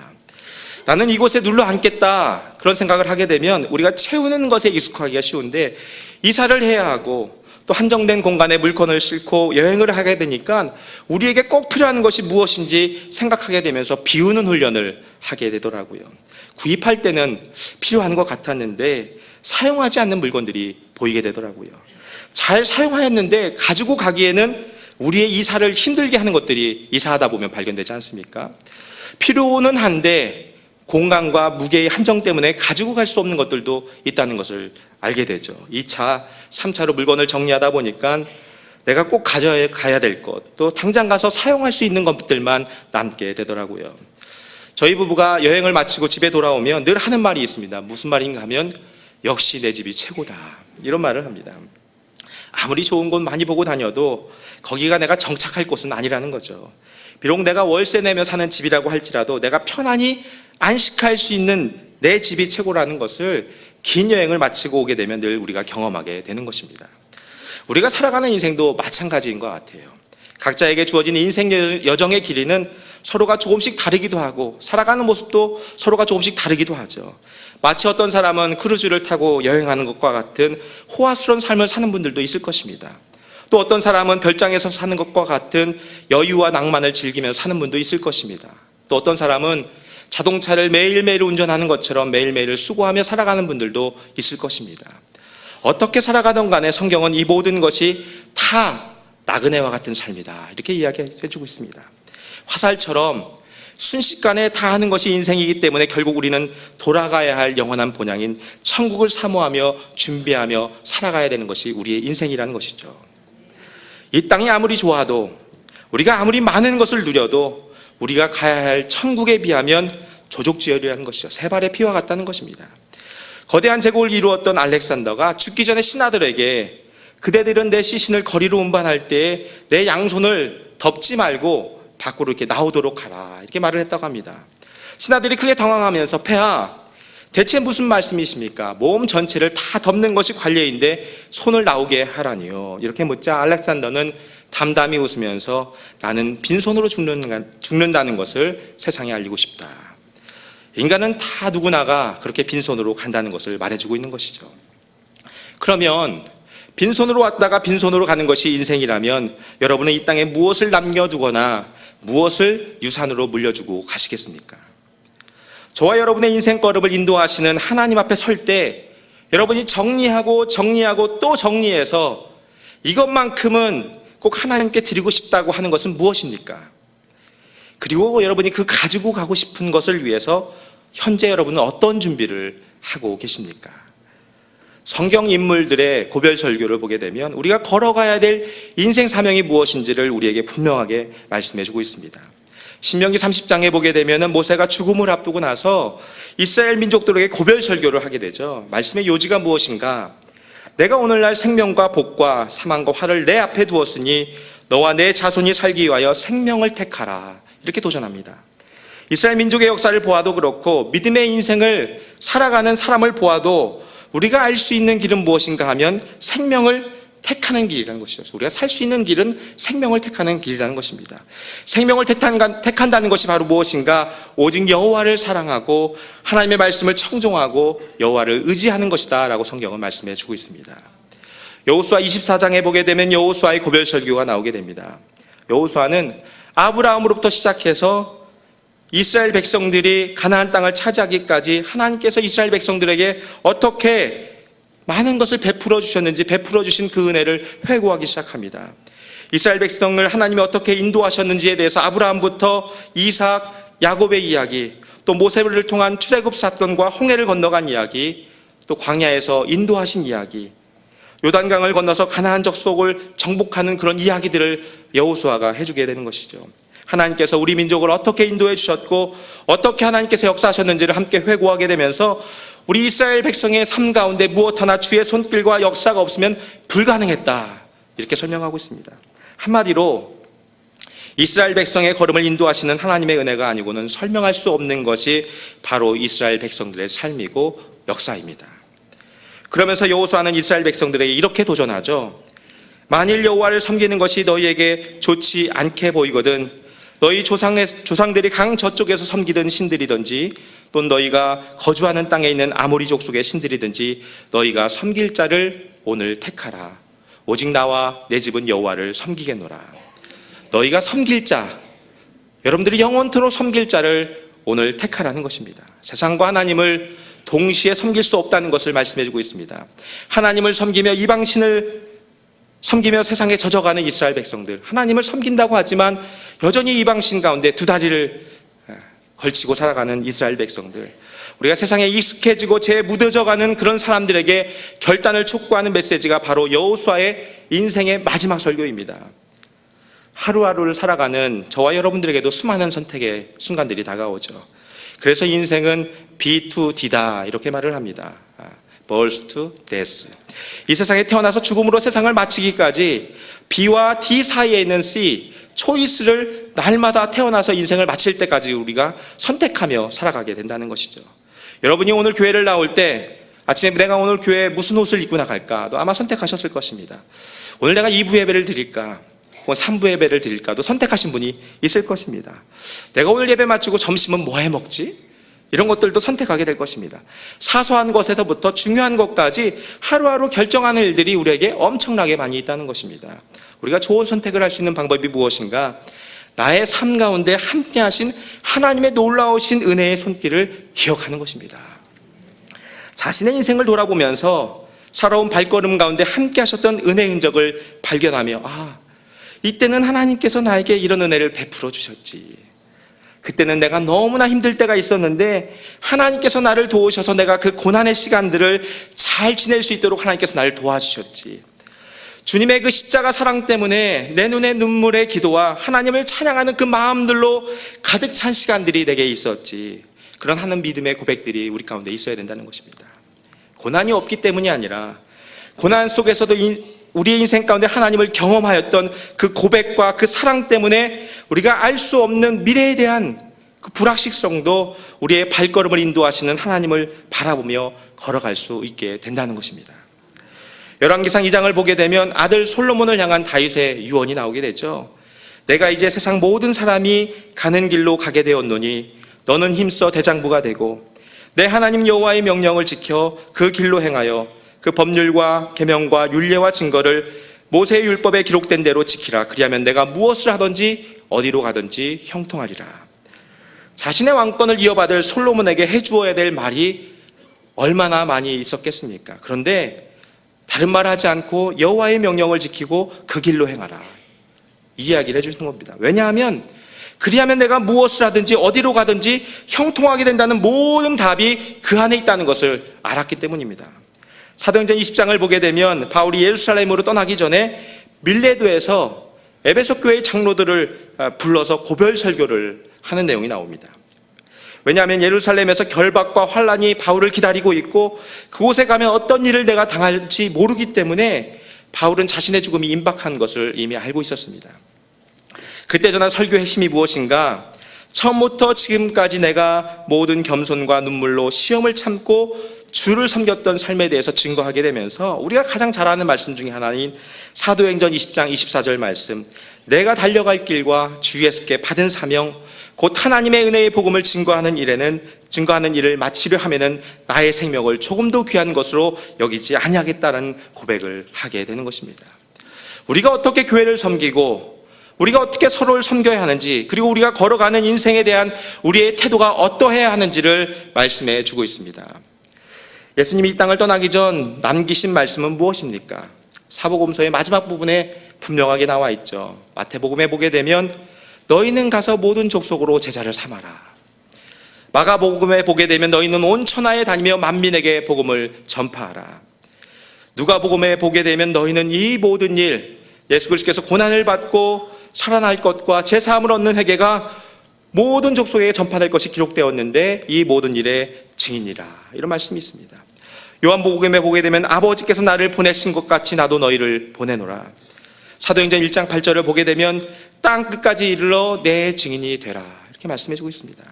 나는 이곳에 눌러 앉겠다 그런 생각을 하게 되면 우리가 채우는 것에 익숙하기가 쉬운데 이사를 해야 하고 또 한정된 공간에 물건을 싣고 여행을 하게 되니까 우리에게 꼭 필요한 것이 무엇인지 생각하게 되면서 비우는 훈련을 하게 되더라고요. 구입할 때는 필요한 것 같았는데 사용하지 않는 물건들이 보이게 되더라고요. 잘 사용하였는데 가지고 가기에는 우리의 이사를 힘들게 하는 것들이 이사하다 보면 발견되지 않습니까? 필요는 한데 공간과 무게의 한정 때문에 가지고 갈 수 없는 것들도 있다는 것을 알게 되죠. 2차, 3차로 물건을 정리하다 보니까 내가 꼭 가져가야 될 것, 또 당장 가서 사용할 수 있는 것들만 남게 되더라고요. 저희 부부가 여행을 마치고 집에 돌아오면 늘 하는 말이 있습니다. 무슨 말인가 하면 역시 내 집이 최고다, 이런 말을 합니다. 아무리 좋은 곳 많이 보고 다녀도 거기가 내가 정착할 곳은 아니라는 거죠. 비록 내가 월세 내며 사는 집이라고 할지라도 내가 편안히 안식할 수 있는 내 집이 최고라는 것을 긴 여행을 마치고 오게 되면 늘 우리가 경험하게 되는 것입니다. 우리가 살아가는 인생도 마찬가지인 것 같아요. 각자에게 주어진 인생 여정의 길이는 서로가 조금씩 다르기도 하고 살아가는 모습도 서로가 조금씩 다르기도 하죠. 마치 어떤 사람은 크루즈를 타고 여행하는 것과 같은 호화스러운 삶을 사는 분들도 있을 것입니다. 또 어떤 사람은 별장에서 사는 것과 같은 여유와 낭만을 즐기면서 사는 분도 있을 것입니다. 또 어떤 사람은 자동차를 매일매일 운전하는 것처럼 매일매일 수고하며 살아가는 분들도 있을 것입니다. 어떻게 살아가던 간에 성경은 이 모든 것이 다 나그네와 같은 삶이다, 이렇게 이야기해주고 있습니다. 화살처럼 순식간에 다 하는 것이 인생이기 때문에 결국 우리는 돌아가야 할 영원한 본향인 천국을 사모하며 준비하며 살아가야 되는 것이 우리의 인생이라는 것이죠. 이 땅이 아무리 좋아도, 우리가 아무리 많은 것을 누려도 우리가 가야 할 천국에 비하면 조족지혈이라는 것이죠. 세 발의 피와 같다는 것입니다. 거대한 제국을 이루었던 알렉산더가 죽기 전에 신하들에게 그대들은 내 시신을 거리로 운반할 때에 내 양손을 덮지 말고 밖으로 이렇게 나오도록 하라, 이렇게 말을 했다고 합니다. 신하들이 크게 당황하면서 폐하, 대체 무슨 말씀이십니까? 몸 전체를 다 덮는 것이 관례인데 손을 나오게 하라니요, 이렇게 묻자 알렉산더는 담담히 웃으면서 나는 빈손으로 죽는다는 것을 세상에 알리고 싶다. 인간은 다 누구나가 그렇게 빈손으로 간다는 것을 말해주고 있는 것이죠. 그러면 빈손으로 왔다가 빈손으로 가는 것이 인생이라면 여러분은 이 땅에 무엇을 남겨두거나 무엇을 유산으로 물려주고 가시겠습니까? 저와 여러분의 인생 걸음을 인도하시는 하나님 앞에 설 때 여러분이 정리하고 또 정리해서 이것만큼은 꼭 하나님께 드리고 싶다고 하는 것은 무엇입니까? 그리고 여러분이 그 가지고 가고 싶은 것을 위해서 현재 여러분은 어떤 준비를 하고 계십니까? 성경 인물들의 고별 설교를 보게 되면 우리가 걸어가야 될 인생 사명이 무엇인지를 우리에게 분명하게 말씀해주고 있습니다. 신명기 30장에 보게 되면 모세가 죽음을 앞두고 나서 이스라엘 민족들에게 고별 설교를 하게 되죠. 말씀의 요지가 무엇인가? 내가 오늘날 생명과 복과 사망과 화를 내 앞에 두었으니 너와 내 자손이 살기 위하여 생명을 택하라, 이렇게 도전합니다. 이스라엘 민족의 역사를 보아도 그렇고 믿음의 인생을 살아가는 사람을 보아도 우리가 알 수 있는 길은 무엇인가 하면 생명을 택하는 길이라는 것이죠. 우리가 살 수 있는 길은 생명을 택하는 길이라는 것입니다. 생명을 택한다는 것이 바로 무엇인가? 오직 여호와를 사랑하고 하나님의 말씀을 청종하고 여호와를 의지하는 것이다 라고 성경은 말씀해 주고 있습니다. 여호수아 24장에 보게 되면 여호수아의 고별 설교가 나오게 됩니다. 여호수아는 아브라함으로부터 시작해서 이스라엘 백성들이 가나안 땅을 차지하기까지 하나님께서 이스라엘 백성들에게 어떻게 많은 것을 베풀어 주셨는지 베풀어 주신 그 은혜를 회고하기 시작합니다. 이스라엘 백성을 하나님이 어떻게 인도하셨는지에 대해서 아브라함부터 이삭, 야곱의 이야기, 또 모세를 통한 출애굽 사건과 홍해를 건너간 이야기, 또 광야에서 인도하신 이야기, 요단강을 건너서 가나안 족속을 정복하는 그런 이야기들을 여호수아가 해주게 되는 것이죠. 하나님께서 우리 민족을 어떻게 인도해 주셨고 어떻게 하나님께서 역사하셨는지를 함께 회고하게 되면서 우리 이스라엘 백성의 삶 가운데 무엇 하나 주의 손길과 역사가 없으면 불가능했다, 이렇게 설명하고 있습니다. 한마디로 이스라엘 백성의 걸음을 인도하시는 하나님의 은혜가 아니고는 설명할 수 없는 것이 바로 이스라엘 백성들의 삶이고 역사입니다. 그러면서 여호수아는 이스라엘 백성들에게 이렇게 도전하죠. 만일 여호와를 섬기는 것이 너희에게 좋지 않게 보이거든 너희 조상들이 강 저쪽에서 섬기던 신들이든지 또 너희가 거주하는 땅에 있는 아모리 족속의 신들이든지 너희가 섬길 자를 오늘 택하라. 오직 나와 내 집은 여호와를 섬기겠노라. 너희가 섬길 자, 여러분들이 영원토록 섬길 자를 오늘 택하라는 것입니다. 세상과 하나님을 동시에 섬길 수 없다는 것을 말씀해 주고 있습니다. 하나님을 섬기며 이방신을 섬기며 세상에 젖어가는 이스라엘 백성들, 하나님을 섬긴다고 하지만 여전히 이방신 가운데 두 다리를 걸치고 살아가는 이스라엘 백성들, 우리가 세상에 익숙해지고 죄에 묻어져가는 그런 사람들에게 결단을 촉구하는 메시지가 바로 여호수아의 인생의 마지막 설교입니다. 하루하루를 살아가는 저와 여러분들에게도 수많은 선택의 순간들이 다가오죠. 그래서 인생은 B to D다 이렇게 말을 합니다. birth to death. 이 세상에 태어나서 죽음으로 세상을 마치기까지 B와 D 사이에 있는 C, 초이스를 날마다 태어나서 인생을 마칠 때까지 우리가 선택하며 살아가게 된다는 것이죠. 여러분이 오늘 교회를 나올 때 아침에 내가 오늘 교회에 무슨 옷을 입고 나갈까도 아마 선택하셨을 것입니다. 오늘 내가 2부 예배를 드릴까 혹은 3부 예배를 드릴까도 선택하신 분이 있을 것입니다. 내가 오늘 예배 마치고 점심은 뭐 해 먹지? 이런 것들도 선택하게 될 것입니다. 사소한 것에서부터 중요한 것까지 하루하루 결정하는 일들이 우리에게 엄청나게 많이 있다는 것입니다. 우리가 좋은 선택을 할 수 있는 방법이 무엇인가? 나의 삶 가운데 함께 하신 하나님의 놀라우신 은혜의 손길을 기억하는 것입니다. 자신의 인생을 돌아보면서 살아온 발걸음 가운데 함께 하셨던 은혜의 흔적을 발견하며 이때는 하나님께서 나에게 이런 은혜를 베풀어 주셨지. 그때는 내가 너무나 힘들 때가 있었는데 하나님께서 나를 도우셔서 내가 그 고난의 시간들을 잘 지낼 수 있도록 하나님께서 나를 도와주셨지. 주님의 그 십자가 사랑 때문에 내 눈에 눈물의 기도와 하나님을 찬양하는 그 마음들로 가득 찬 시간들이 내게 있었지. 그런 하는 믿음의 고백들이 우리 가운데 있어야 된다는 것입니다. 고난이 없기 때문이 아니라 고난 속에서도 우리의 인생 가운데 하나님을 경험하였던 그 고백과 그 사랑 때문에 우리가 알 수 없는 미래에 대한 그 불확실성도 우리의 발걸음을 인도하시는 하나님을 바라보며 걸어갈 수 있게 된다는 것입니다. 열왕기상 2장을 보게 되면 아들 솔로몬을 향한 다윗의 유언이 나오게 되죠. 내가 이제 세상 모든 사람이 가는 길로 가게 되었노니 너는 힘써 대장부가 되고 내 하나님 여호와의 명령을 지켜 그 길로 행하여 그 법률과 계명과 율례와 증거를 모세의 율법에 기록된 대로 지키라. 그리하면 내가 무엇을 하든지 어디로 가든지 형통하리라. 자신의 왕권을 이어받을 솔로몬에게 해주어야 될 말이 얼마나 많이 있었겠습니까? 그런데 다른 말 하지 않고 여호와의 명령을 지키고 그 길로 행하라, 이 이야기를 해주시는 겁니다. 왜냐하면 그리하면 내가 무엇을 하든지 어디로 가든지 형통하게 된다는 모든 답이 그 안에 있다는 것을 알았기 때문입니다. 사도행전 20장을 보게 되면 바울이 예루살렘으로 떠나기 전에 밀레도에서 에베소 교회의 장로들을 불러서 고별 설교를 하는 내용이 나옵니다. 왜냐하면 예루살렘에서 결박과 환란이 바울을 기다리고 있고 그곳에 가면 어떤 일을 내가 당할지 모르기 때문에 바울은 자신의 죽음이 임박한 것을 이미 알고 있었습니다. 그때 전한 설교의 핵심이 무엇인가? 처음부터 지금까지 내가 모든 겸손과 눈물로 시험을 참고 주를 섬겼던 삶에 대해서 증거하게 되면서 우리가 가장 잘 아는 말씀 중에 하나인 사도행전 20장 24절 말씀, 내가 달려갈 길과 주 예수께 받은 사명 곧 하나님의 은혜의 복음을 증거하는 일을 마치려 하면은 나의 생명을 조금도 귀한 것으로 여기지 아니하겠다는 고백을 하게 되는 것입니다. 우리가 어떻게 교회를 섬기고 우리가 어떻게 서로를 섬겨야 하는지, 그리고 우리가 걸어가는 인생에 대한 우리의 태도가 어떠해야 하는지를 말씀해 주고 있습니다. 예수님이 이 땅을 떠나기 전 남기신 말씀은 무엇입니까? 사복음서의 마지막 부분에 분명하게 나와 있죠. 마태복음에 보게 되면 너희는 가서 모든 족속으로 제자를 삼아라. 마가복음에 보게 되면 너희는 온 천하에 다니며 만민에게 복음을 전파하라. 누가복음에 보게 되면 너희는 이 모든 일, 예수 그리스도께서 고난을 받고 살아날 것과 제사함을 얻는 회개가 모든 족속에 전파될 것이 기록되었는데 이 모든 일의 증인이라, 이런 말씀이 있습니다. 요한복음에 보게 되면 아버지께서 나를 보내신 것 같이 나도 너희를 보내노라. 사도행전 1장 8절을 보게 되면 땅 끝까지 이르러 내 증인이 되라, 이렇게 말씀해주고 있습니다.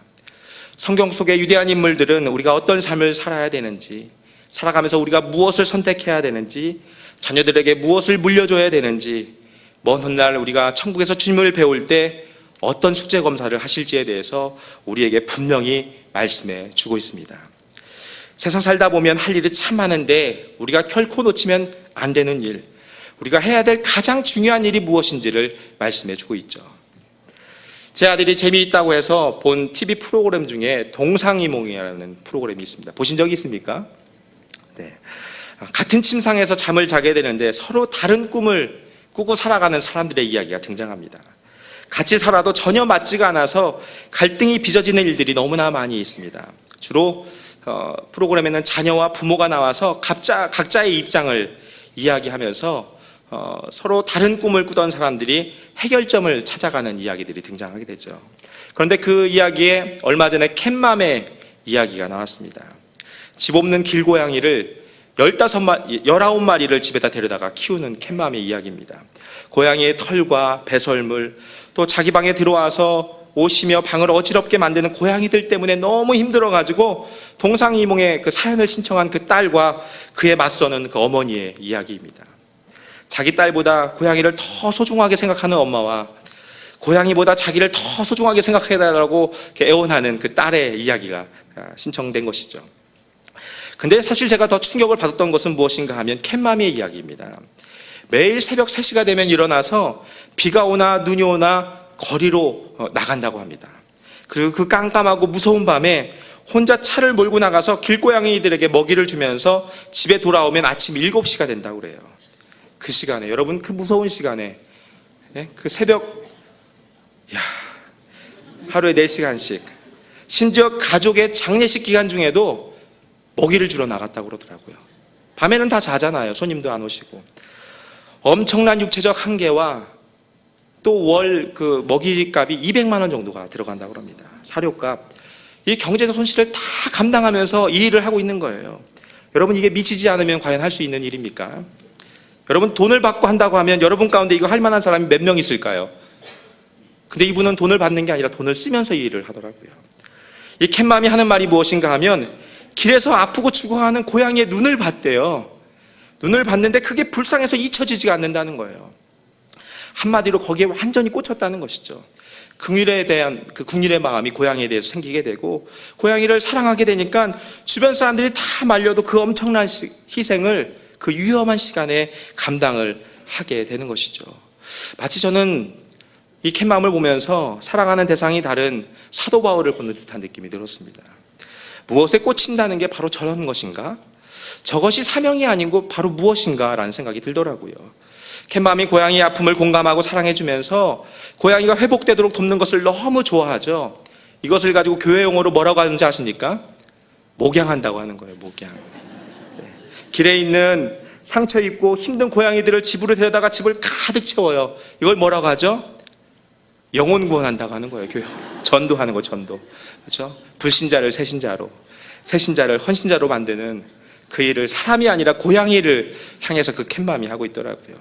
성경 속의 위대한 인물들은 우리가 어떤 삶을 살아야 되는지, 살아가면서 우리가 무엇을 선택해야 되는지, 자녀들에게 무엇을 물려줘야 되는지, 먼 훗날 우리가 천국에서 주님을 배울 때 어떤 숙제 검사를 하실지에 대해서 우리에게 분명히 말씀해 주고 있습니다. 세상 살다 보면 할 일이 참 많은데 우리가 결코 놓치면 안 되는 일, 우리가 해야 될 가장 중요한 일이 무엇인지를 말씀해 주고 있죠. 제 아들이 재미있다고 해서 본 TV 프로그램 중에 동상이몽이라는 프로그램이 있습니다. 보신 적이 있습니까? 네. 같은 침상에서 잠을 자게 되는데 서로 다른 꿈을 꾸고 살아가는 사람들의 이야기가 등장합니다. 같이 살아도 전혀 맞지가 않아서 갈등이 빚어지는 일들이 너무나 많이 있습니다. 주로 프로그램에는 자녀와 부모가 나와서 각자의 입장을 이야기하면서 서로 다른 꿈을 꾸던 사람들이 해결점을 찾아가는 이야기들이 등장하게 되죠. 그런데 그 이야기에 얼마 전에 캣맘의 이야기가 나왔습니다. 집 없는 길고양이를 19마리를 집에다 데려다가 키우는 캣맘의 이야기입니다. 고양이의 털과 배설물, 또 자기 방에 들어와서 오시며 방을 어지럽게 만드는 고양이들 때문에 너무 힘들어가지고 동상이몽의 그 사연을 신청한 그 딸과 그에 맞서는 그 어머니의 이야기입니다. 자기 딸보다 고양이를 더 소중하게 생각하는 엄마와 고양이보다 자기를 더 소중하게 생각해달라고 애원하는 그 딸의 이야기가 신청된 것이죠. 근데 사실 제가 더 충격을 받았던 것은 무엇인가 하면 캣맘의 이야기입니다. 매일 새벽 3시가 되면 일어나서 비가 오나 눈이 오나 거리로 나간다고 합니다. 그리고 그 깜깜하고 무서운 밤에 혼자 차를 몰고 나가서 길고양이들에게 먹이를 주면서 집에 돌아오면 아침 7시가 된다고 그래요. 그 시간에, 여러분, 그 무서운 시간에, 그 새벽, 하루에 4시간씩, 심지어 가족의 장례식 기간 중에도 먹이를 주러 나갔다고 그러더라고요. 밤에는 다 자잖아요. 손님도 안 오시고. 엄청난 육체적 한계와 또 월 그 먹이값이 200만 원 정도가 들어간다고 합니다. 사료값. 이 경제적 손실을 다 감당하면서 이 일을 하고 있는 거예요. 여러분, 이게 미치지 않으면 과연 할 수 있는 일입니까? 여러분, 돈을 받고 한다고 하면 여러분 가운데 이거 할 만한 사람이 몇 명 있을까요? 근데 이분은 돈을 받는 게 아니라 돈을 쓰면서 이 일을 하더라고요. 이 캣맘이 하는 말이 무엇인가 하면 길에서 아프고 죽어가는 고양이의 눈을 봤대요. 눈을 봤는데 그게 불쌍해서 잊혀지지가 않는다는 거예요. 한마디로 거기에 완전히 꽂혔다는 것이죠. 긍휼에 대한 그 긍휼의 마음이 고양이에 대해서 생기게 되고 고양이를 사랑하게 되니까 주변 사람들이 다 말려도 그 엄청난 희생을 그 위험한 시간에 감당을 하게 되는 것이죠. 마치 저는 이 캣맘을 보면서 사랑하는 대상이 다른 사도 바울을 보는 듯한 느낌이 들었습니다. 무엇에 꽂힌다는 게 바로 저런 것인가? 저것이 사명이 아니고 바로 무엇인가? 라는 생각이 들더라고요. 캣맘이 고양이의 아픔을 공감하고 사랑해주면서 고양이가 회복되도록 돕는 것을 너무 좋아하죠. 이것을 가지고 교회 용어로 뭐라고 하는지 아십니까? 목양한다고 하는 거예요. 목양. 길에 있는 상처 입고 힘든 고양이들을 집으로 데려다가 집을 가득 채워요. 이걸 뭐라고 하죠? 영혼 구원한다고 하는 거예요. 교회 전도하는 거, 전도. 그렇죠? 불신자를 새신자로, 새신자를 헌신자로 만드는 그 일을 사람이 아니라 고양이를 향해서 그 캣맘이 하고 있더라고요.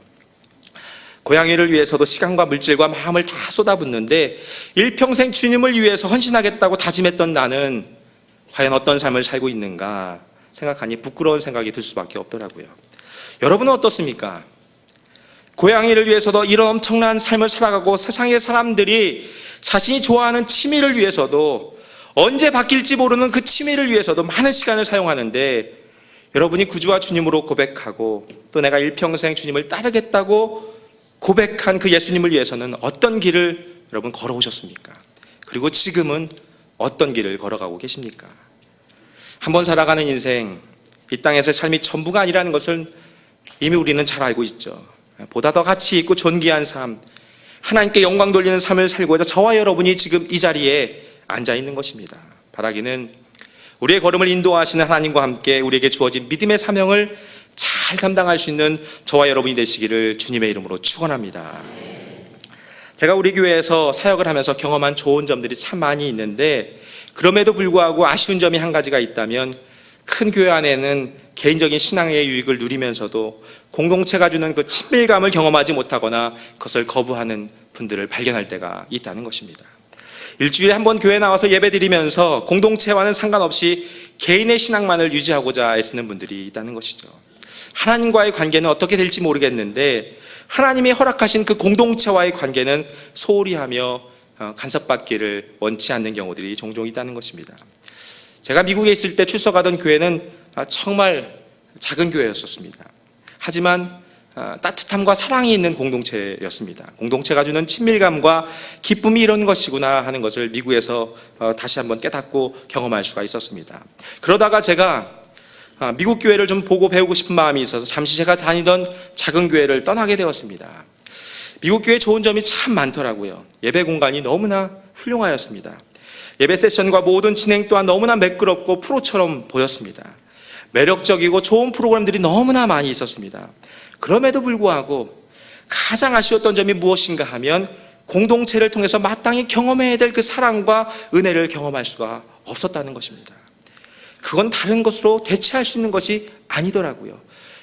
고양이를 위해서도 시간과 물질과 마음을 다 쏟아붓는데 일평생 주님을 위해서 헌신하겠다고 다짐했던 나는 과연 어떤 삶을 살고 있는가 생각하니 부끄러운 생각이 들 수밖에 없더라고요. 여러분은 어떻습니까? 고양이를 위해서도 이런 엄청난 삶을 살아가고 세상의 사람들이 자신이 좋아하는 취미를 위해서도 언제 바뀔지 모르는 그 취미를 위해서도 많은 시간을 사용하는데 여러분이 구주와 주님으로 고백하고 또 내가 일평생 주님을 따르겠다고 고백한 그 예수님을 위해서는 어떤 길을 여러분 걸어오셨습니까? 그리고 지금은 어떤 길을 걸어가고 계십니까? 한번 살아가는 인생, 이 땅에서의 삶이 전부가 아니라는 것을 이미 우리는 잘 알고 있죠. 보다 더 가치 있고 존귀한 삶, 하나님께 영광 돌리는 삶을 살고자 저와 여러분이 지금 이 자리에 앉아 있는 것입니다. 바라기는 우리의 걸음을 인도하시는 하나님과 함께 우리에게 주어진 믿음의 사명을 잘 감당할 수 있는 저와 여러분이 되시기를 주님의 이름으로 축원합니다. 제가 우리 교회에서 사역을 하면서 경험한 좋은 점들이 참 많이 있는데 그럼에도 불구하고 아쉬운 점이 한 가지가 있다면 큰 교회 안에는 개인적인 신앙의 유익을 누리면서도 공동체가 주는 그 친밀감을 경험하지 못하거나 그것을 거부하는 분들을 발견할 때가 있다는 것입니다. 일주일에 한 번 교회 나와서 예배드리면서 공동체와는 상관없이 개인의 신앙만을 유지하고자 애쓰는 분들이 있다는 것이죠. 하나님과의 관계는 어떻게 될지 모르겠는데 하나님이 허락하신 그 공동체와의 관계는 소홀히 하며 간섭받기를 원치 않는 경우들이 종종 있다는 것입니다. 제가 미국에 있을 때 출석하던 교회는 정말 작은 교회였었습니다. 하지만 따뜻함과 사랑이 있는 공동체였습니다. 공동체가 주는 친밀감과 기쁨이 이런 것이구나 하는 것을 미국에서 다시 한번 깨닫고 경험할 수가 있었습니다. 그러다가 제가 미국 교회를 좀 보고 배우고 싶은 마음이 있어서 잠시 제가 다니던 작은 교회를 떠나게 되었습니다. 미국 교회 좋은 점이 참 많더라고요. 예배 공간이 너무나 훌륭하였습니다. 예배 세션과 모든 진행 또한 너무나 매끄럽고 프로처럼 보였습니다. 매력적이고 좋은 프로그램들이 너무나 많이 있었습니다. 그럼에도 불구하고 가장 아쉬웠던 점이 무엇인가 하면 공동체를 통해서 마땅히 경험해야 될 그 사랑과 은혜를 경험할 수가 없었다는 것입니다. 그건 다른 것으로 대체할 수 있는 것이 아니더라고요.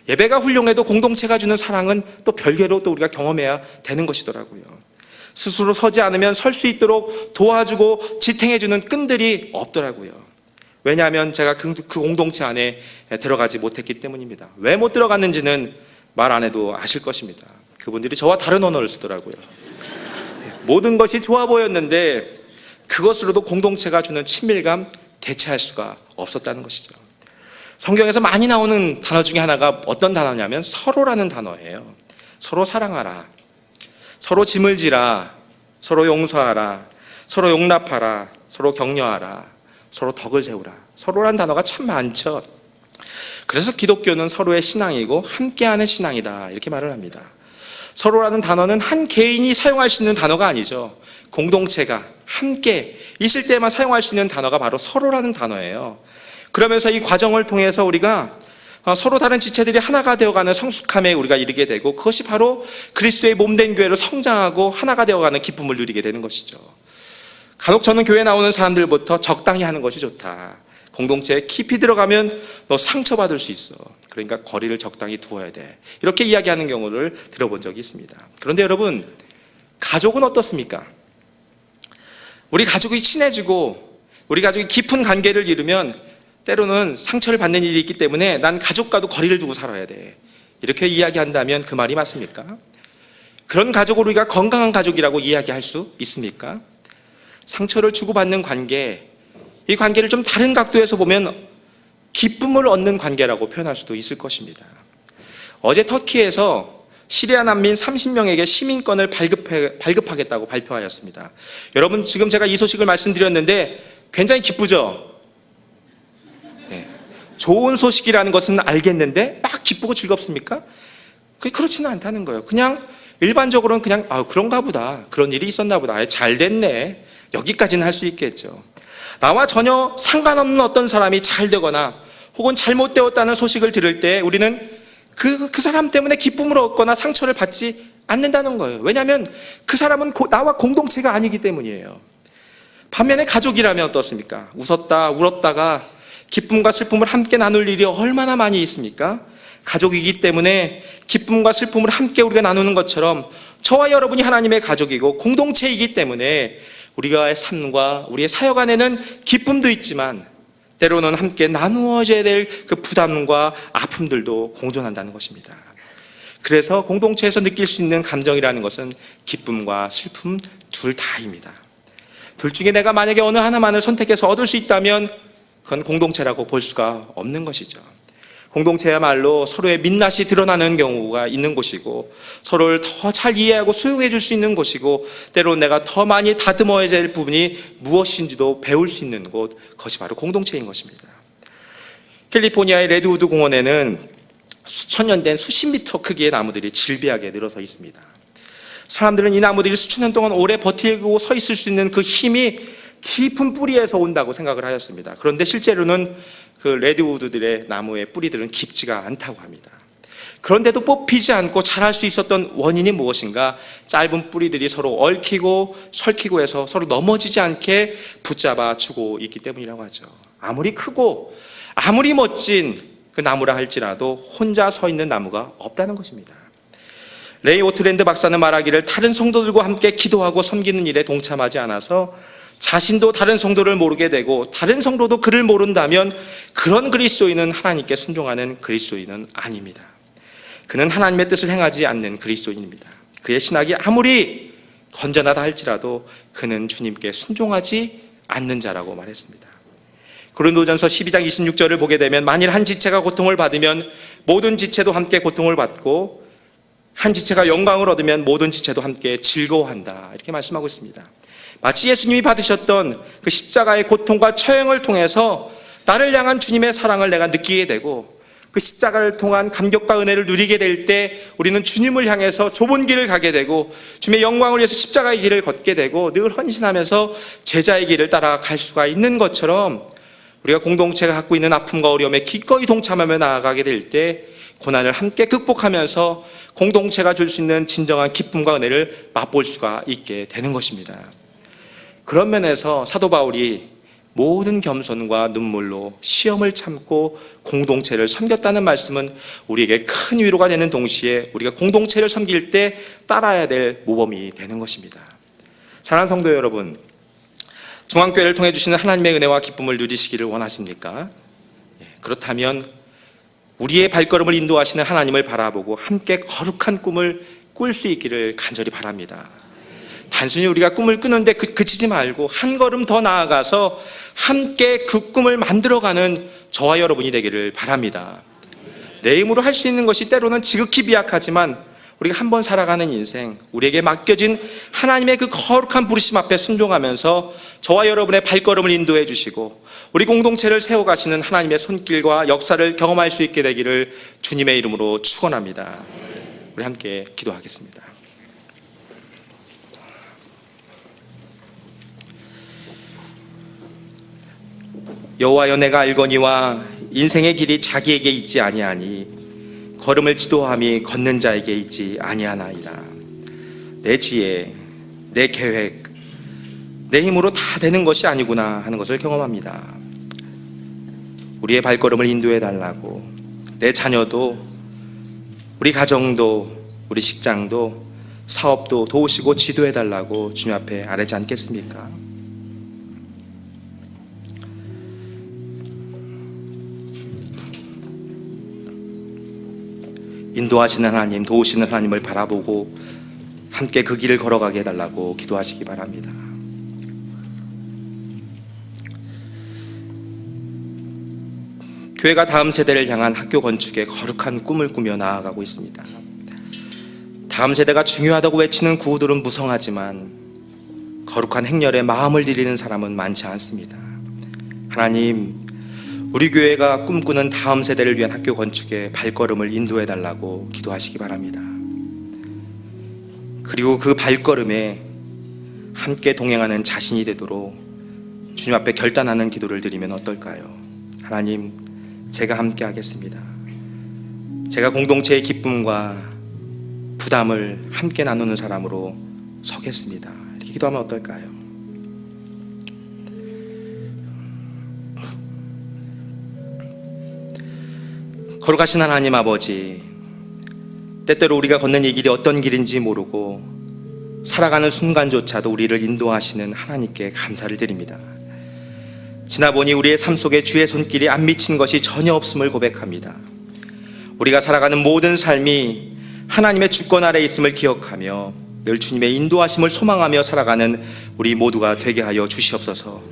예배가 훌륭해도 공동체가 주는 사랑은 또 별개로 또 우리가 경험해야 되는 것이더라고요. 스스로 서지 않으면 설 수 있도록 도와주고 지탱해주는 끈들이 없더라고요. 왜냐하면 제가 그 공동체 안에 들어가지 못했기 때문입니다. 왜 못 들어갔는지는 말 안 해도 아실 것입니다. 그분들이 저와 다른 언어를 쓰더라고요. 모든 것이 좋아 보였는데 그것으로도 공동체가 주는 친밀감 대체할 수가 없었다는 것이죠. 성경에서 많이 나오는 단어 중에 하나가 어떤 단어냐면 서로라는 단어예요. 서로 사랑하라, 서로 짐을 지라, 서로 용서하라, 서로 용납하라, 서로 격려하라, 서로 덕을 세우라. 서로라는 단어가 참 많죠. 그래서 기독교는 서로의 신앙이고 함께하는 신앙이다 이렇게 말을 합니다. 서로라는 단어는 한 개인이 사용할 수 있는 단어가 아니죠. 공동체가 함께 있을 때만 사용할 수 있는 단어가 바로 서로라는 단어예요. 그러면서 이 과정을 통해서 우리가 서로 다른 지체들이 하나가 되어가는 성숙함에 우리가 이르게 되고 그것이 바로 그리스도의 몸된 교회로 성장하고 하나가 되어가는 기쁨을 누리게 되는 것이죠. 간혹 저는 교회 나오는 사람들부터 적당히 하는 것이 좋다. 공동체에 깊이 들어가면 너 상처받을 수 있어. 그러니까 거리를 적당히 두어야 돼. 이렇게 이야기하는 경우를 들어본 적이 있습니다. 그런데 여러분, 가족은 어떻습니까? 우리 가족이 친해지고 우리 가족이 깊은 관계를 이루면 때로는 상처를 받는 일이 있기 때문에 난 가족과도 거리를 두고 살아야 돼. 이렇게 이야기한다면 그 말이 맞습니까? 그런 가족을 우리가 건강한 가족이라고 이야기할 수 있습니까? 상처를 주고받는 관계, 이 관계를 좀 다른 각도에서 보면 기쁨을 얻는 관계라고 표현할 수도 있을 것입니다. 어제 터키에서 시리아 난민 30명에게 시민권을 발급하겠다고 발표하였습니다. 여러분, 지금 제가 이 소식을 말씀드렸는데 굉장히 기쁘죠? 네. 좋은 소식이라는 것은 알겠는데 막 기쁘고 즐겁습니까? 그렇지는 않다는 거예요. 그냥 일반적으로는 그냥 그런가 보다, 그런 일이 있었나 보다, 잘 됐네, 여기까지는 할 수 있겠죠. 나와 전혀 상관없는 어떤 사람이 잘 되거나 혹은 잘못되었다는 소식을 들을 때 우리는 그 사람 때문에 기쁨을 얻거나 상처를 받지 않는다는 거예요. 왜냐하면 그 사람은 나와 공동체가 아니기 때문이에요. 반면에 가족이라면 어떻습니까? 웃었다 울었다가 기쁨과 슬픔을 함께 나눌 일이 얼마나 많이 있습니까? 가족이기 때문에 기쁨과 슬픔을 함께 우리가 나누는 것처럼 저와 여러분이 하나님의 가족이고 공동체이기 때문에 우리의 삶과 우리의 사역 안에는 기쁨도 있지만 때로는 함께 나누어져야 될 그 부담과 아픔들도 공존한다는 것입니다. 그래서 공동체에서 느낄 수 있는 감정이라는 것은 기쁨과 슬픔 둘 다입니다. 둘 중에 내가 만약에 어느 하나만을 선택해서 얻을 수 있다면 그건 공동체라고 볼 수가 없는 것이죠. 공동체야말로 서로의 민낯이 드러나는 경우가 있는 곳이고 서로를 더 잘 이해하고 수용해 줄 수 있는 곳이고 때로는 내가 더 많이 다듬어야 될 부분이 무엇인지도 배울 수 있는 곳, 그것이 바로 공동체인 것입니다. 캘리포니아의 레드우드 공원에는 수천 년 된 수십 미터 크기의 나무들이 질비하게 늘어서 있습니다. 사람들은 이 나무들이 수천 년 동안 오래 버티고 서 있을 수 있는 그 힘이 깊은 뿌리에서 온다고 생각을 하였습니다. 그런데 실제로는 그 레드우드들의 나무의 뿌리들은 깊지가 않다고 합니다. 그런데도 뽑히지 않고 자랄 수 있었던 원인이 무엇인가? 짧은 뿌리들이 서로 얽히고 설키고 해서 서로 넘어지지 않게 붙잡아 주고 있기 때문이라고 하죠. 아무리 크고 아무리 멋진 그 나무라 할지라도 혼자 서 있는 나무가 없다는 것입니다. 레이 오트랜드 박사는 말하기를 다른 성도들과 함께 기도하고 섬기는 일에 동참하지 않아서 자신도 다른 성도를 모르게 되고 다른 성도도 그를 모른다면 그런 그리스도인은 하나님께 순종하는 그리스도인은 아닙니다. 그는 하나님의 뜻을 행하지 않는 그리스도인입니다. 그의 신학이 아무리 건전하다 할지라도 그는 주님께 순종하지 않는 자라고 말했습니다. 고린도전서 12장 26절을 보게 되면 만일 한 지체가 고통을 받으면 모든 지체도 함께 고통을 받고 한 지체가 영광을 얻으면 모든 지체도 함께 즐거워한다. 이렇게 말씀하고 있습니다. 마치 예수님이 받으셨던 그 십자가의 고통과 처형을 통해서 나를 향한 주님의 사랑을 내가 느끼게 되고 그 십자가를 통한 감격과 은혜를 누리게 될 때 우리는 주님을 향해서 좁은 길을 가게 되고 주님의 영광을 위해서 십자가의 길을 걷게 되고 늘 헌신하면서 제자의 길을 따라갈 수가 있는 것처럼 우리가 공동체가 갖고 있는 아픔과 어려움에 기꺼이 동참하며 나아가게 될 때 고난을 함께 극복하면서 공동체가 줄 수 있는 진정한 기쁨과 은혜를 맛볼 수가 있게 되는 것입니다. 그런 면에서 사도 바울이 모든 겸손과 눈물로 시험을 참고 공동체를 섬겼다는 말씀은 우리에게 큰 위로가 되는 동시에 우리가 공동체를 섬길 때 따라야 될 모범이 되는 것입니다. 사랑하는 성도 여러분, 중앙교회를 통해 주시는 하나님의 은혜와 기쁨을 누리시기를 원하십니까? 그렇다면 우리의 발걸음을 인도하시는 하나님을 바라보고 함께 거룩한 꿈을 꿀 수 있기를 간절히 바랍니다. 단순히 우리가 꿈을 꾸는데 그치지 말고 한 걸음 더 나아가서 함께 그 꿈을 만들어가는 저와 여러분이 되기를 바랍니다. 내 힘으로 할 수 있는 것이 때로는 지극히 미약하지만 우리가 한번 살아가는 인생, 우리에게 맡겨진 하나님의 그 거룩한 부르심 앞에 순종하면서 저와 여러분의 발걸음을 인도해 주시고 우리 공동체를 세워가시는 하나님의 손길과 역사를 경험할 수 있게 되기를 주님의 이름으로 축원합니다. 우리 함께 기도하겠습니다. 여호와여, 내가 알거니와 인생의 길이 자기에게 있지 아니하니 걸음을 지도함이 걷는 자에게 있지 아니하나이다. 내 지혜, 내 계획, 내 힘으로 다 되는 것이 아니구나 하는 것을 경험합니다. 우리의 발걸음을 인도해 달라고, 내 자녀도, 우리 가정도, 우리 직장도, 사업도 도우시고 지도해 달라고 주님 앞에 아뢰지 않겠습니까? 인도하시는 하나님, 도우시는 하나님을 바라보고 함께 그 길을 걸어가게 해달라고 기도하시기 바랍니다. 교회가 다음 세대를 향한 학교 건축에 거룩한 꿈을 꾸며 나아가고 있습니다. 다음 세대가 중요하다고 외치는 구호들은 무성하지만 거룩한 행렬에 마음을 들이는 사람은 많지 않습니다. 하나님, 우리 교회가 꿈꾸는 다음 세대를 위한 학교 건축에 발걸음을 인도해 달라고 기도하시기 바랍니다. 그리고 그 발걸음에 함께 동행하는 자신이 되도록 주님 앞에 결단하는 기도를 드리면 어떨까요? 하나님, 제가 함께 하겠습니다. 제가 공동체의 기쁨과 부담을 함께 나누는 사람으로 서겠습니다. 이렇게 기도하면 어떨까요? 거룩하신 하나님 아버지, 때때로 우리가 걷는 이 길이 어떤 길인지 모르고 살아가는 순간조차도 우리를 인도하시는 하나님께 감사를 드립니다. 지나보니 우리의 삶 속에 주의 손길이 안 미친 것이 전혀 없음을 고백합니다. 우리가 살아가는 모든 삶이 하나님의 주권 아래 있음을 기억하며 늘 주님의 인도하심을 소망하며 살아가는 우리 모두가 되게 하여 주시옵소서.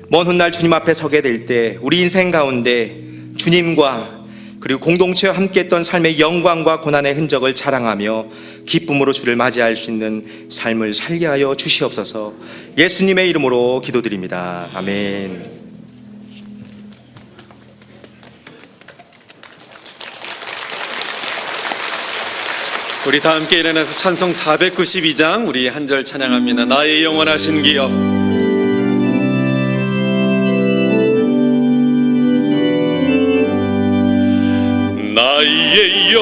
먼 훗날 주님 앞에 서게 될 때 우리 인생 가운데 주님과 그리고 공동체와 함께했던 삶의 영광과 고난의 흔적을 자랑하며 기쁨으로 주를 맞이할 수 있는 삶을 살게 하여 주시옵소서. 예수님의 이름으로 기도드립니다. 아멘. 우리 다 함께 일어나서 찬송 492장 우리 한 절 찬양합니다. 나의 영원하신 기업. 나의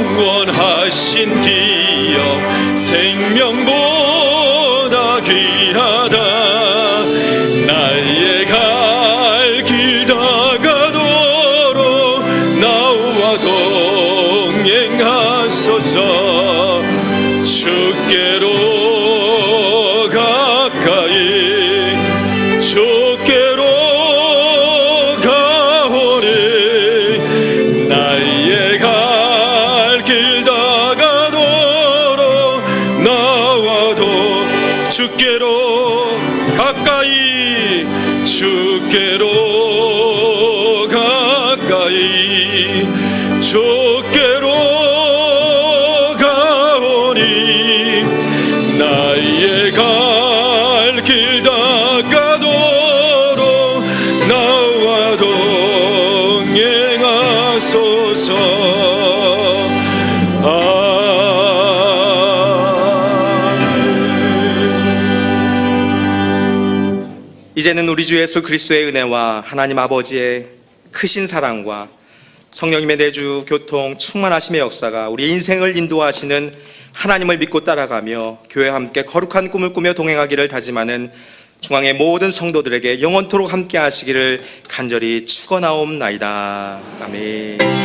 영원하신 기업 생명보다 귀하다. 나의 갈 길 다가도록 나와 동행하소서. 주께로 가까이 주께로 주께로 가까이 주께로 이제는 우리 주 예수 그리스도의 은혜와 하나님 아버지의 크신 사랑과 성령님의 내주 교통 충만하심의 역사가 우리 인생을 인도하시는 하나님을 믿고 따라가며 교회와 함께 거룩한 꿈을 꾸며 동행하기를 다짐하는 중앙의 모든 성도들에게 영원토록 함께 하시기를 간절히 축원하옵나이다. 아멘.